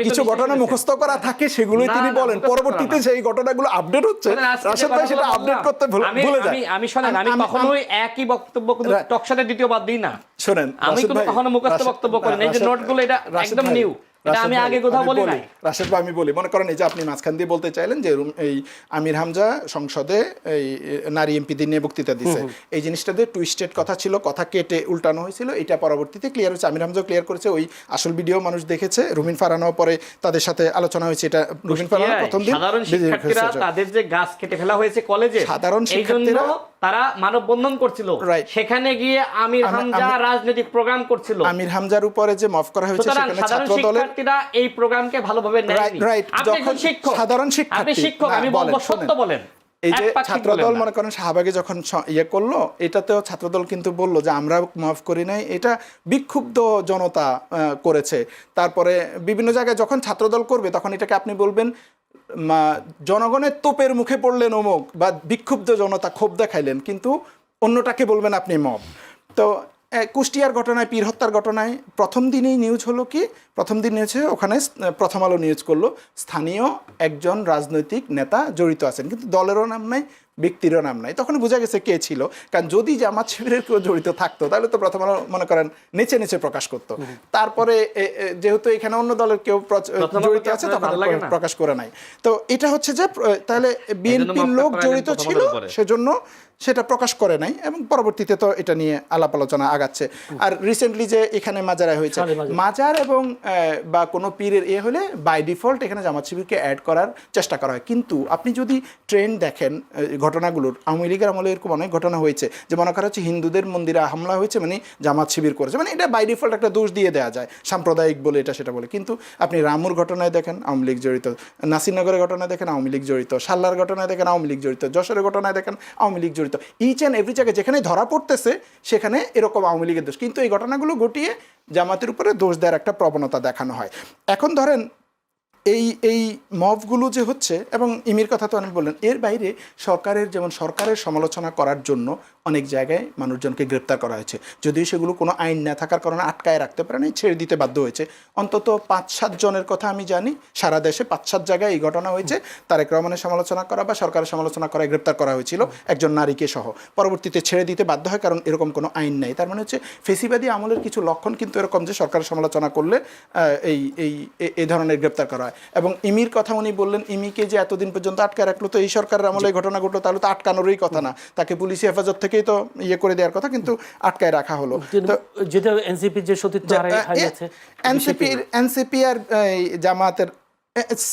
কিছু ঘটনা মুখস্থ করা থাকে, সেগুলোই তিনি বলেন, পরবর্তীতে সেই ঘটনাগুলো আপডেট হচ্ছে, রাশেদ ভাই সেটা আপডেট করতে ভুলে যায়। আমি শোনেন, আমি কখনোই একই বক্তব্য কিন্তু টকশোতে দ্বিতীয়বার দিই না। শোনেন, আমি কিন্তু কখনো মুখস্থ বক্তব্য করি না। এই যে নোটগুলো, এটা একদম নিউ, এটা আমি আগে কোথাও বলি নাই। রাশেদ ভাই আমি বলি, মনে করেন এই যে আপনি মাঝখান দিয়ে বলতে চাইলেন যে এই আমির হামজা সংসদে এই নারী এমপিদের নিয়ে বক্তৃতা দিছে, এই জিনিসটা দিয়ে টুইস্টেড কথা ছিল, কথা কেটে উল্টানো হয়েছিল। এটা পরবর্তীতে ক্লিয়ার হয়েছে, আমির হামজা ক্লিয়ার করেছে, ওই আসল ভিডিও মানুষ দেখেছে। রুমিন ফারহানাও পরে তাদের সাথে আলোচনা হয়েছে। এটা রুমিন ফারহানা প্রথম দিন সাধারণ শিক্ষার্থীরা তাদের যে গাছ কেটে ফেলা হয়েছে কলেজে, সাধারণ শিক্ষার্থীরা তারা মানববন্ধন করছিল, সেখানে গিয়ে আমির হামজা রাজনৈতিক প্রোগ্রাম করছিল। আমির হামজার উপরে যে মাফ করা হয়েছে, সেখানে ছাত্রদলের এই প্রোগ্রামকে ভালোভাবে নেয়নি। আপনি শিক্ষক, সাধারণ শিক্ষার্থী, আপনি শিক্ষক, আমি বলবো সত্য বলেন। এই যে ছাত্রদল মনে করেন শাহবাগে যখন ইয়ে করলো, এটাতেও ছাত্রদল কিন্তু বললো যে আমরা মাফ করি নাই, এটা বিক্ষুব্ধ জনতা করেছে। তারপরে বিভিন্ন জায়গায় যখন ছাত্রদল করবে, তখন এটাকে আপনি বলবেন জনগণের তোপের মুখে পড়লেন অমুক, বা বিক্ষুব্ধ জনতা ক্ষোভ দেখাইলেন। কিন্তু অন্যটাকে বলবেন আপনি মব। তো কুষ্টিয়ার ঘটনায়, পীর হত্যার ঘটনায় প্রথম দিনেই নিউজ হলো কি, প্রথম দিন নিউজ হয়ে ওখানে প্রথম আলো নিউজ করলো স্থানীয় একজন রাজনৈতিক নেতা জড়িত আছেন, কিন্তু দলেরও নাম নাই, ব্যক্তিরও নাম নাই। তখন বোঝা গেছে কে ছিল, কারণ যদি জামাত শিবিরের কেউ জড়িত থাকতো তাহলে তো প্রথম আলো মনে করেন নিচে নিচে প্রকাশ করতো। তারপরে যেহেতু এখানে অন্য দলের কেউ জড়িত আছে তখন প্রকাশ করে নাই। তো এটা হচ্ছে যে তাহলে বিএনপির লোক জড়িত ছিল সেজন্য সেটা প্রকাশ করে নাই, এবং পরবর্তীতে তো এটা নিয়ে আলাপ আলোচনা আগাচ্ছে। আর রিসেন্টলি যে এখানে মাজারা হয়েছে, মাজার এবং বা কোনো পীরের হলে বাই ডিফল্ট এখানে জামাত শিবিরকে অ্যাড করার চেষ্টা করা হয়। কিন্তু আপনি যদি ট্রেন্ড দেখেন ঘটনাগুলোর, আওয়ামী লীগের আমলে এরকম অনেক ঘটনা হয়েছে যে মনে করা হচ্ছে হিন্দুদের মন্দিরে হামলা হয়েছে মানে জামাত শিবির করেছে, মানে এটা বাই ডিফল্ট একটা দোষ দিয়ে দেওয়া যায়, সাম্প্রদায়িক বলে এটা সেটা বলে। কিন্তু আপনি রামুর ঘটনায় দেখেন আওয়ামী লীগ জড়িত, নাসিরনগরের ঘটনায় দেখেন আওয়ামী লীগ জড়িত, সাল্লার ঘটনায় দেখেন আওয়ামী লীগ জড়িত, যশোরের ঘটনায় দেখেন আওয়ামী লীগ জড়িত। ইচ অ্যান্ড এভরি জায়গায় যেখানে ধরা পড়তেছে সেখানে এরকম আওয়ামী লীগের দোষ, কিন্তু এই ঘটনাগুলো ঘটিয়ে জামাতের উপরে দোষ দেওয়ার একটা প্রবণতা দেখানো হয়। এখন ধরেন এই মবগুলো যে হচ্ছে, এবং ইমির কথা তো অনেক বললেন, এর বাইরে সরকারের, যেমন সরকারের সমালোচনা করার জন্য অনেক জায়গায় মানুষজনকে গ্রেপ্তার করা হয়েছে, যদিও সেগুলো কোনো আইন না থাকার কারণে আটকায় রাখতে পারে না, ছেড়ে দিতে বাধ্য হয়েছে। অন্তত 5-7 জনের কথা আমি জানি, সারা দেশে 5-7 জায়গায় এই ঘটনা হয়েছে, তারেক রহমানের সমালোচনা করা বা সরকারের সমালোচনা করায় গ্রেপ্তার করা হয়েছিল একজন নারীকে সহ, পরবর্তীতে ছেড়ে দিতে বাধ্য হয় কারণ এরকম কোনো আইন নাই। তার মানে হচ্ছে ফেসিবাদী আমলের কিছু লক্ষণ কিন্তু এরকম যে সরকারের সমালোচনা করলে এই ধরনের গ্রেপ্তার করা হয়। এবং ইমির কথা উনি বললেন, ইমিকে যে এতদিন পর্যন্ত আটকে রাখলো, তো এই সরকারের আমলে এই ঘটনা ঘটলো, তাহলে তো আটকানোরই কথা না, তাকে পুলিশি হেফাজত থেকেই তো ইয়ে করে দেওয়ার কথা, কিন্তু আটকায় রাখা হলো। যেটা এনসিপি যে সতীর্থ হারিয়েছে, এনসিপি আর জামাতের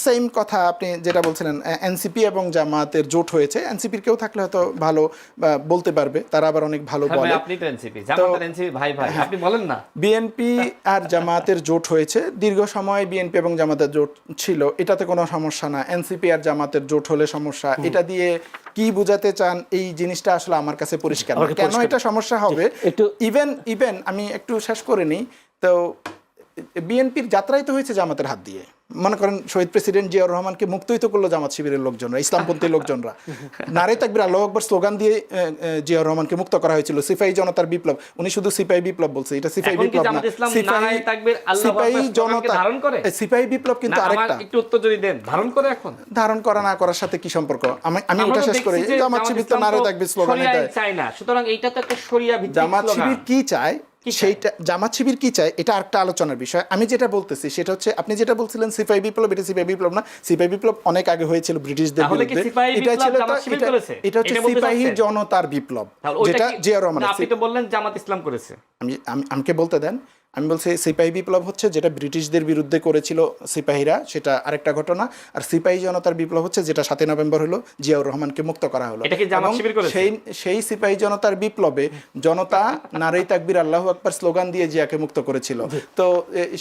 সেম কথা আপনি যেটা বলছিলেন, এনসিপি এবং জামাতের জোট হয়েছে, এনসিপির কেউ থাকলে হয়তো ভালো বলতে পারবে, তারা আবার অনেক ভালো বলে। আপনি তো এনসিপি, জামাতের এনসিপি ভাই ভাই, আপনি বলেন না। বিএনপি আর জামাতের জোট হয়েছে, দীর্ঘ সময় বিএনপি এবং জামাতের জোট ছিল, এটাতে কোনো সমস্যা না। এনসিপি আর জামাতের জোট হলে সমস্যা, এটা দিয়ে কি বুঝাতে চান এই জিনিসটা আসলে আমার কাছে পরিষ্কার না, কেন এটা সমস্যা হবে। ইভেন আমি একটু শেষ করে নিই, তো বিএনপির যাত্রাই তো হয়েছে জামাতের হাত দিয়ে। মনে করেন শহীদ প্রেসিডেন্ট জিয়াউর রহমানকে মুক্তই তো করলো জামাত শিবিরের লোকজনরা, ইসলামপন্থী লোকজনরা। নারে তাকবীর আল্লাহু আকবার স্লোগান দিয়ে জিয়াউর রহমানকে মুক্ত করা হয়েছিল। সিপাহী জনতার বিপ্লব, উনি শুধু সিপাহী বিপ্লব বলছে, এটা সিপাহী বিপ্লব না, সিপাহী জনতা, সিপাহী বিপ্লব কিন্তু আরেকটা। একটু উত্তর যদি দেন, ধারণ করে এখন ধারণ করা না করার সাথে কি সম্পর্ক? আমি ওটা শেষ করি। জামাত শিবির তো নারে তাকবীর স্লোগান দেয়, চায় না, সুতরাং এইটা তো একটা শরিয়া ভিত্তিক স্লোগান। জামাত শিবির কি চায় সেইটা, জামাত শিবির কি চায় এটা আরেকটা আলোচনার বিষয়। আমি যেটা বলতেছি সেটা হচ্ছে, আপনি যেটা বলছিলেন সিপাহী বিপ্লব, এটা সিপাহী বিপ্লব না, সিপাহী বিপ্লব অনেক আগে হয়েছিল ব্রিটিশদের বিরুদ্ধে, এটা হচ্ছে সিপাহী জনতার বিপ্লব, যেটা জিয়াউর রহমান। আপনি তো বললেন জামাত ইসলাম করেছে, আমাকে বলতে দেন। আমি বলছি সিপাহী বিপ্লব হচ্ছে যেটা ব্রিটিশদের বিরুদ্ধে করেছিল সিপাহীরা, সেটা আরেকটা ঘটনা। আর সিপাহী জনতার বিপ্লব হচ্ছে যেটা 7 নভেম্বর হলো, জিয়াউর রহমানকে মুক্ত করা হলো। সেই সিপাহী জনতার বিপ্লবে জনতা নারে তাকবীর আল্লাহু আকবার স্লোগান দিয়ে জিয়াকে মুক্ত করেছিল। তো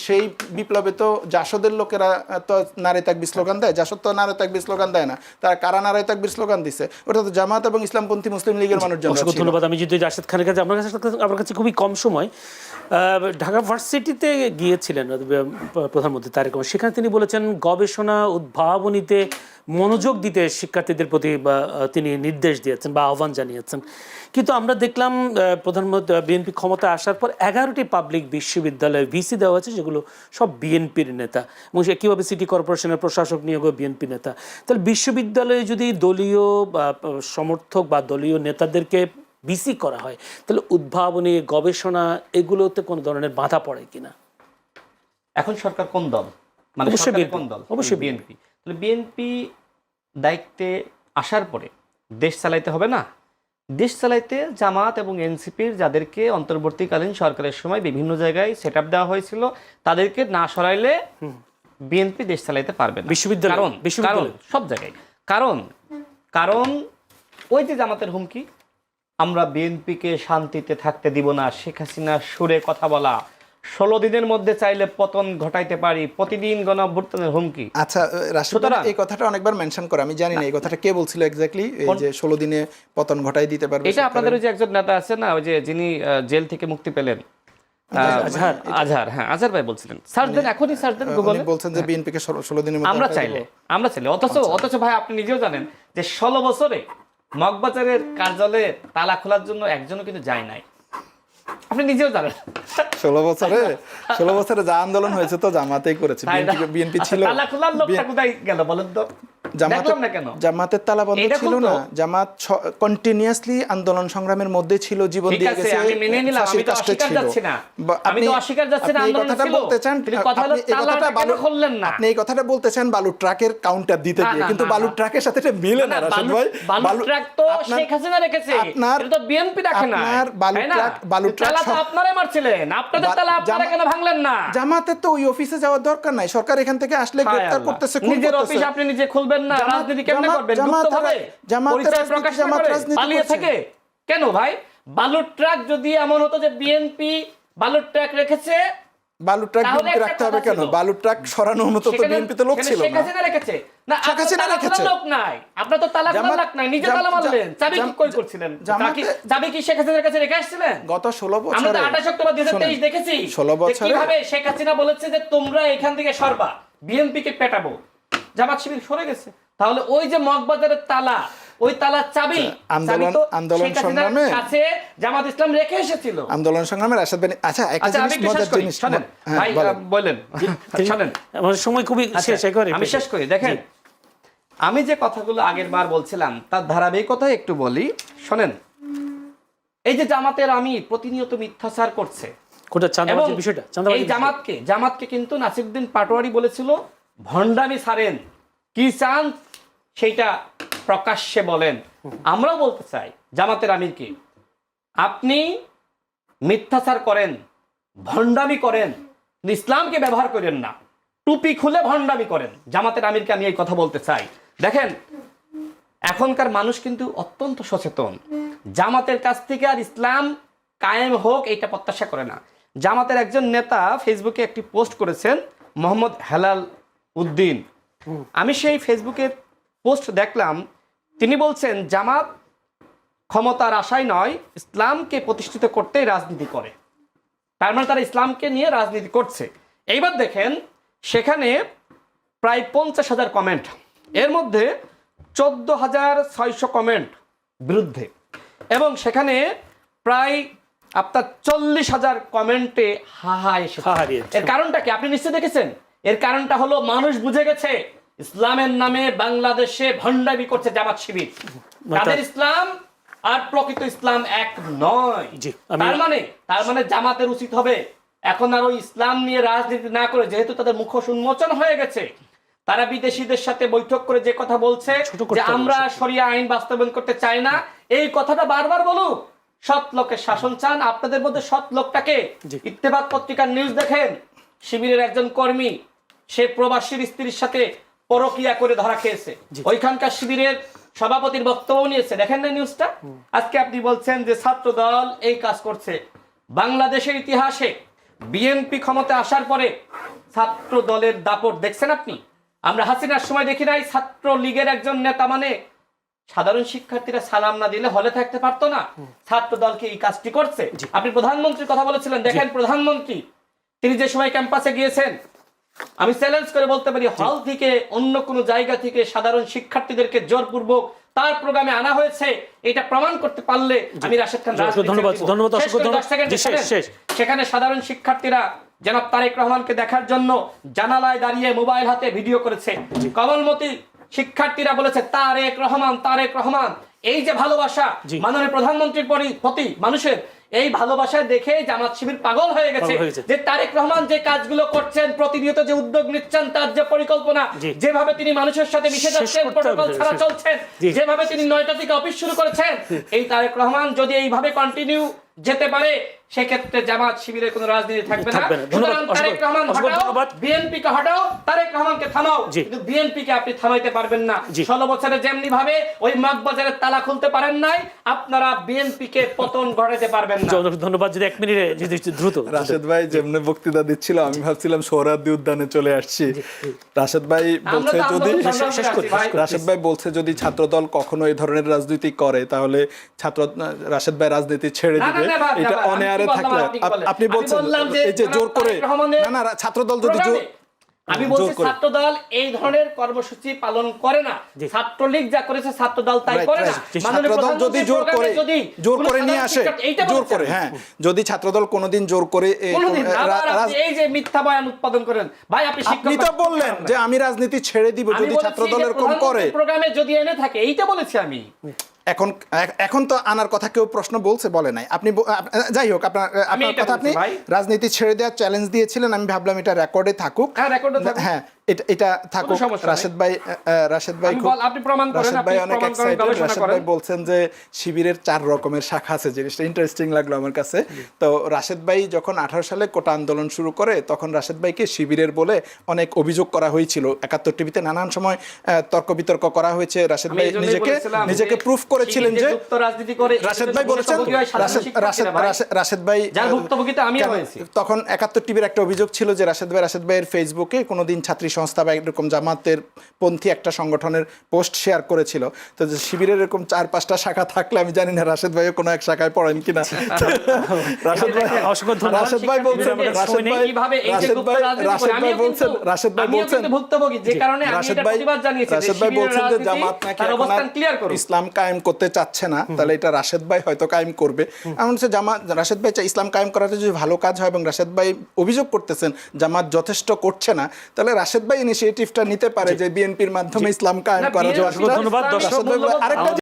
সেই বিপ্লবে তো জাসদের লোকেরা তো নারে তাকবীর স্লোগান দেয়, জাসদ তো নারে তাকবীর স্লোগান দেয় না, তারা কারা নারে তাকবীর স্লোগান দিছে? ওটা তো জামাত এবং ইসলামপন্থী মুসলিম লীগের মানুষজন। ধন্যবাদ। আমি যদি রাশেদ খানের কাছে, আমার কাছে খুবই কম সময়, ঢাকা ভার্সিটিতে গিয়েছিলেন প্রধানমন্ত্রী তারেক রহমান, সেখানে তিনি বলেছেন গবেষণা উদ্ভাবনীতে মনোযোগ দিতে শিক্ষার্থীদের প্রতি তিনি নির্দেশ দিয়েছেন বা আহ্বান জানিয়েছেন। কিন্তু আমরা দেখলাম প্রধানমন্ত্রী বিএনপি ক্ষমতায় আসার পর 11টি পাবলিক বিশ্ববিদ্যালয়ে ভিসি দেওয়া হয়েছে, যেগুলো সব বিএনপির নেতা, এবং কীভাবে সিটি কর্পোরেশনের প্রশাসক নিয়োগও বিএনপি নেতা। তাহলে বিশ্ববিদ্যালয়ে যদি দলীয় সমর্থক বা দলীয় নেতাদেরকে বিসি করা হয়, তাহলে উদ্ভাবনী গবেষণা এগুলোতে কোনো ধরনের বাধা পড়ে কিনা? এখন সরকার কোন দল, মানে কোন দল? অবশ্যই বিএনপি। তাহলে বিএনপি দায়িত্বে আসার পরে দেশ চালাইতে হবে না? দেশ চালাইতে জামাত এবং এনসিপির যাদেরকে অন্তর্বর্তীকালীন সরকারের সময় বিভিন্ন জায়গায় সেট আপ দেওয়া হয়েছিল, তাদেরকে না সরাইলে বিএনপি দেশ চালাইতে পারবে না। বিশ্ববিদ্যালয় সব জায়গায়। কারণ ওই যে জামাতের হুমকি, আমরা বিএনপিকে শান্তিতে থাকতে দিব না, শেখ হাসিনা সুরে কথা বলা, 16 দিনের মধ্যে চাইলে পতন ঘটাইতে পারি, প্রতিদিন গণঅভ্যুত্থানের হুমকি। আচ্ছা, রাশিদ এই কথাটা অনেকবার মেনশন করে, আমি জানি না এই কথাটা কে বলছিল এক্স্যাক্টলি, এই যে 16 দিনে পতন ঘটাই দিতে পারবে। এটা আপনাদের ওই যে একজন নেতা আছে না, ওই যে যিনি জেল থেকে মুক্তি পেলেন, আজহার, হ্যাঁ আজহার ভাই বলছিলেন। সার্চ দেন, এখনই সার্চ দেন গুগলে, বলছেন যে বিএনপিকে 16 দিনের মধ্যে আমরা চাইলে। অথচ ভাই আপনি নিজেও জানেন যে 16 বছরে মগবাজারের কার্যালয়ে তালা খোলার জন্য একজনও কিন্তু যায় নাই, আপনি নিজেও জানেন। 16 বছরে যা আন্দোলন হয়েছে তো জামাতেই করেছে, বিএনপি ছিল। তালা খোলার লোকটা কোথায় গেল বলেন তো? দেখলাম না কেন? জামাতের তালা বন্ধ এটা ছিল খুব না, তো। জামাত কন্টিনিউয়াসলি আন্দোলন সংগ্রামের মধ্যে ছিল, জীবন ঠিক দিয়ে আছে, গেছে, আমি মেনে নিলাম, আমি ফাঁসির তো কাস্টে অস্বীকার ছিল। যাচ্ছি না, আমি তো অস্বীকার যাচ্ছি না, আপনি এই আন্দোলন কথাটা ছিল। বলতে চান, কিন্তু কথা হলো আপনি এই তালাটা কথাটা কেন খুললেন না? আপনি এই কথাটা বলতে চান বালুর ট্রাকের কাউন্টার দিতে না, গিয়ে, না, কিন্তু না, বালুর না। ট্রাকের সাথে এটা মিলে না রাশেদ ভাই। বালুর ট্রাক তো আপনার- শেখ হাসিনা রেখেছে, আপনার- এটা তো বিএনপি রাখে না। আপনার বালুর ট্রাক তালা তো সব- আপনারাই মারছিলেন, আপনাদের তালা আপনারা কেন ভাঙলেন না? জামাতের তো ওই অফিসে যাওয়ার দরকার নাই, সরকার এখান থেকে আসলে হায় গ্রেফতার আল্লাহ। করতেছে, খুন নিজের করতেছে। অফিস আপনি নিজে খুলবেন না, রাজনীতি কেমনে করবেন? গুপ্তভাবে পরিচয় প্রকাশ না করে পালিয়ে থেকে কেন ভাই? বালুর ট্রাক যদি এমন হতো যে বিএনপি বালুর ট্রাক রেখেছে, বালুর ট্রাক তাহলে বিএনপি একটা রাখতে হবে কথা কেন? ছিল। বালুর ট্রাক সরানো মতো তো সেখানে- বিএনপিতে লোক সেখানে ছিল শেখ না। হাসিনা রেখেছে না, শেখ আপনার হাসিনা তালা খোলার রেখেছে। লোক নাই, আপনার তো তালা খোলার লোক নাই, নিজে তালা মারলেন। চাবি কি কই করছিলেন? চাবি কি শেখ হাসিনার কাছে রেখে আসছিলেন? গত 16 আমরা তো বছরে 28 অক্টোবর 2023 দেখেছি 16 যে বছরে কিভাবে শেখ হাসিনা বলেছে যে তোমরা এখান থেকে সরবা, বিএনপি কে পেটাবো, জামাত শিবির সরে গেছে। তাহলে ওই যে মগবাজারের তালা, ওই তালার চাবি আন্দোলন শেখ হাসিনার সংগ্রামে কাছে জামাত ইসলাম রেখে এসেছিল। আন্দোলন সংগ্রামে রাশেদ ভাই, আচ্ছা একটা আচ্ছা, আমি জিনিস, একটু শেষ মজার করি, জিনিস, শোনেন হ্যাঁ, ভাই, বলেন। বলেন শোনেন, আমাদের সময় খুবই আচ্ছা, শেষ, একবারে আমি শেষ করি। দেখেন, আমি যে কথাগুলো আগের বার বলছিলাম তার ধারাবাহিকতা একটু বলি, শোনেন। এই যে জামাতের আমির প্রতিনিয়ত মিথ্যাচার করছে, কোটা এবং চাঁদাবাজির বিষয়টা, এই চাঁদাবাজির বিষয়টা। জামাতকে কিন্তু নাসিরউদ্দিন পাটোয়ারি বলেছিল ভণ্ডামি ছাড়েন, কি চান সেইটা প্রকাশ্যে বলেন। আমরাও বলতে চাই জামাতের আমিরকে, আপনি মিথ্যাচার করেন, ভণ্ডামি করেন, কিন্তু ইসলামকে ব্যবহার করেন না, টুপি খুলে ভণ্ডামি করেন। জামাতের আমিরকে আমি এই কথা বলতে চাই। দেখেন, এখনকার মানুষ কিন্তু অত্যন্ত সচেতন, জামাতের কাছ থেকে আর ইসলাম কায়েম হোক এইটা প্রত্যাশা করে না। জামাতের একজন নেতা ফেসবুকে একটি পোস্ট করেছেন, মোহাম্মদ হেলাল উদ্দিন। আমি সেই ফেসবুকের পোস্ট দেখলাম, তিনি বলছেন জামাত ক্ষমতার আশায় নয়, ইসলামকে প্রতিষ্ঠিত করতেই রাজনীতি করে। তার মানে তারা ইসলামকে নিয়ে রাজনীতি করছে। এইবার দেখেন, সেখানে প্রায় 50,000 কমেন্ট, এর মধ্যে 14,600 কমেন্ট বিরুদ্ধে, এবং সেখানে প্রায় আপনার 40,000 কমেন্টে হাহা এসেছে। হাহারি। এর কারণটা কি আপনি নিশ্চয় দেখেছেন? এর কারণটা হলো মানুষ বুঝে গেছে ইসলামের নামে বাংলাদেশে ভণ্ডামি করছে জামাত শিবির। তাদের ইসলাম আর প্রকৃত ইসলাম এক নয়। জি, তার মানে জামাতের উচিত হবে এখন আর ওই ইসলাম নিয়ে রাজনীতি না করে, যেহেতু তাদের মুখোশ উন্মোচন হয়ে গেছে, তারা বিদেশিদের সাথে বৈঠক করে যে কথা বলছে যে আমরা শরিয়া আইন বাস্তবায়ন করতে চাই না, এই কথাটা বারবার বলুক। সৎ লোকের শাসন চান, আপনাদের মধ্যে সৎ লোকটাকে। ইত্তেফাক পত্রিকার নিউজ দেখেন, শিবিরের একজন কর্মী সে প্রবাসীর স্ত্রীর সাথে পরকিয়া করে ধরা খেয়েছে, ওইখানকার শিবিরের সভাপতির বক্তব্য নিয়েছে, দেখেন না নিউজটা? আজকে আপনি বলছেন যে ছাত্র দল এই কাজ করছে। বাংলাদেশের ইতিহাসে বিএনপি ক্ষমতায় আসার পরে ছাত্র দলের দাপট দেখছেন আপনি? আমরা হাসিনার সময় দেখি নাই ছাত্র লীগের একজন নেতা মানে সাধারণ শিক্ষার্থীরা সালাম না দিলে হলে থাকতে পারতো না। ছাত্র দলকে এই কাজটি করছে। আপনি প্রধানমন্ত্রীর কথা বলেছিলেন, দেখেন প্রধানমন্ত্রী তিনি যে সময় ক্যাম্পাসে গিয়েছেন, আমি চ্যালেঞ্জ করে বলতে পারি হল থেকে অন্য কোনো জায়গা থেকে সাধারণ শিক্ষার্থীদেরকে জোরপূর্বক তার প্রোগ্রামে আনা হয়েছে, এটা প্রমাণ করতে পারলে আমি রাশেদ খান সেখানে সাধারণ শিক্ষার্থীরা জনাব তারেক রহমানকে দেখার জন্য জানালায় দাঁড়িয়ে মোবাইল হাতে ভিডিও করেছে। কমলমতি শিক্ষার্থীরা বলেছে তারেক রহমান, তারেক রহমান। এই যে ভালোবাসা মাননীয় প্রধানমন্ত্রীর প্রতি মানুষের, এই ভালোবাসা দেখে জামাত শিবির পাগল হয়ে গেছে যে তারেক রহমান যে কাজগুলো করছেন, প্রতিনিয়ত যে উদ্যোগ নিচ্ছেন, তার যে পরিকল্পনা, যেভাবে তিনি মানুষের সাথে মিশে যাচ্ছেন, প্রোটোকল ছাড়া চলছেন, যেভাবে তিনি 9টা থেকে অফিস শুরু করেছেন, এই তারেক রহমান যদি এইভাবে কন্টিনিউ যেতে পারে, সেক্ষেত্রে জামাত শিবিরের কোনো রাজনীতি থাকবে না। সুতরাং তারেক রহমান হটাও, বিএনপি কে হটাও, তারেক রহমানকে থামাও, কিন্তু বিএনপি কে আপনি থামাইতে পারবেন না। 16 বছরে যেমনি ভাবে ওই মগবাজারের তালা খুলতে পারেন নাই, আপনারা বিএনপি কে পতন ঘটাতে পারবেন না। ধন্যবাদ। যদি 1 মিনিটে যদি দ্রুত। রাশেদ ভাই যেমনি বক্তৃতা দিচ্ছিল, আমি ভাবছিলাম সোহরাওয়ার্দী উদ্যানে চলে আসছি। রাশেদ ভাই বলছে যদি রাশেদ ভাই বলছে যদি ছাত্রদল কখনো এই ধরনের রাজনীতি করে, তাহলে রাশেদ ভাই রাজনীতি ছেড়ে দিবে। এটা অনেয়ারে থাকলে আপনি বলছেন এই যে জোর করে, না ছাত্রদল যদি আমি বলছি ছাত্রদল এই ধরনের কর্মসূচি পালন করে না, ছাত্রলীগ যা করেছে ছাত্রদল তাই করে না। ছাত্রদল যদি জোর করে নিয়ে আসে, জোর করে, হ্যাঁ, যদি ছাত্রদল কোনোদিন জোর করে এই যে মিথ্যা বয়ান উৎপাদন করেন ভাই, আপনি তো বললেন যে আমি রাজনীতি ছেড়ে দিব যদি ছাত্রদল এরকম করে, প্রোগ্রামে যদি এনে থাকে, এইটা বলেছি আমি। এখন তো আনার কথা কেউ প্রশ্ন বলে নাই। আপনি যাই হোক, আপনার কথা, আপনি রাজনীতি ছেড়ে দেওয়ার চ্যালেঞ্জ দিয়েছিলেন, আমি ভাবলাম এটা রেকর্ডে থাকুক। হ্যাঁ, এটা থাকুক। রাশেদ ভাই আপনি প্রমাণ করেন, রাশেদ ভাই অনেক এক্সাইটেড। রাশেদ ভাই বলছেন যে শিবিরের 4 রকমের শাখা আছে, জিনিসটা ইন্টারেস্টিং লাগলো আমার কাছে। তো রাশেদ ভাই যখন 18 সালে কোটা আন্দোলন শুরু করে, তখন রাশেদ ভাইকে শিবিরের বলে অনেক অভিযোগ করা হয়েছিল। 71 টিভিতে নানান সময় তর্ক বিতর্ক করা হয়েছে। রাশেদ ভাই নিজেকে প্রুফ করেছিলেন যে রাশেদ ভাই বলেছেন, রাশেদ ভাই তখন 71 টিভির একটা অভিযোগ ছিল যে রাশেদ ভাইয়ের ফেসবুকে কোনোদিন ছাত্রী সংস্থা বা এরকম জামাতের পন্থী একটা সংগঠনের পোস্ট শেয়ার করেছিল। তো শিবিরের এরকম 4-5টা শাখা থাকলে আমি জানি না রাশেদ ভাইও কোনো এক শাখায় পড়েন কিনা। রাশেদ ভাই বলছেন যে জামাত নাকি ইসলাম কায়েম করতে চাচ্ছে না, তাহলে এটা রাশেদ ভাই হয়তো কায়েম করবে। এমন হচ্ছে রাশেদ ভাই ইসলাম কায়েম করাতে যদি ভালো কাজ হয় এবং রাশেদ ভাই অভিযোগ করতেছেন জামাত যথেষ্ট করছে না, তাহলে রাশেদ ভাই ইনিশিয়েটিভটা নিতে পারে যে বিএনপির মাধ্যমে ইসলাম কায়েম করা যায়। ধন্যবাদ দর্শক। আরেকটা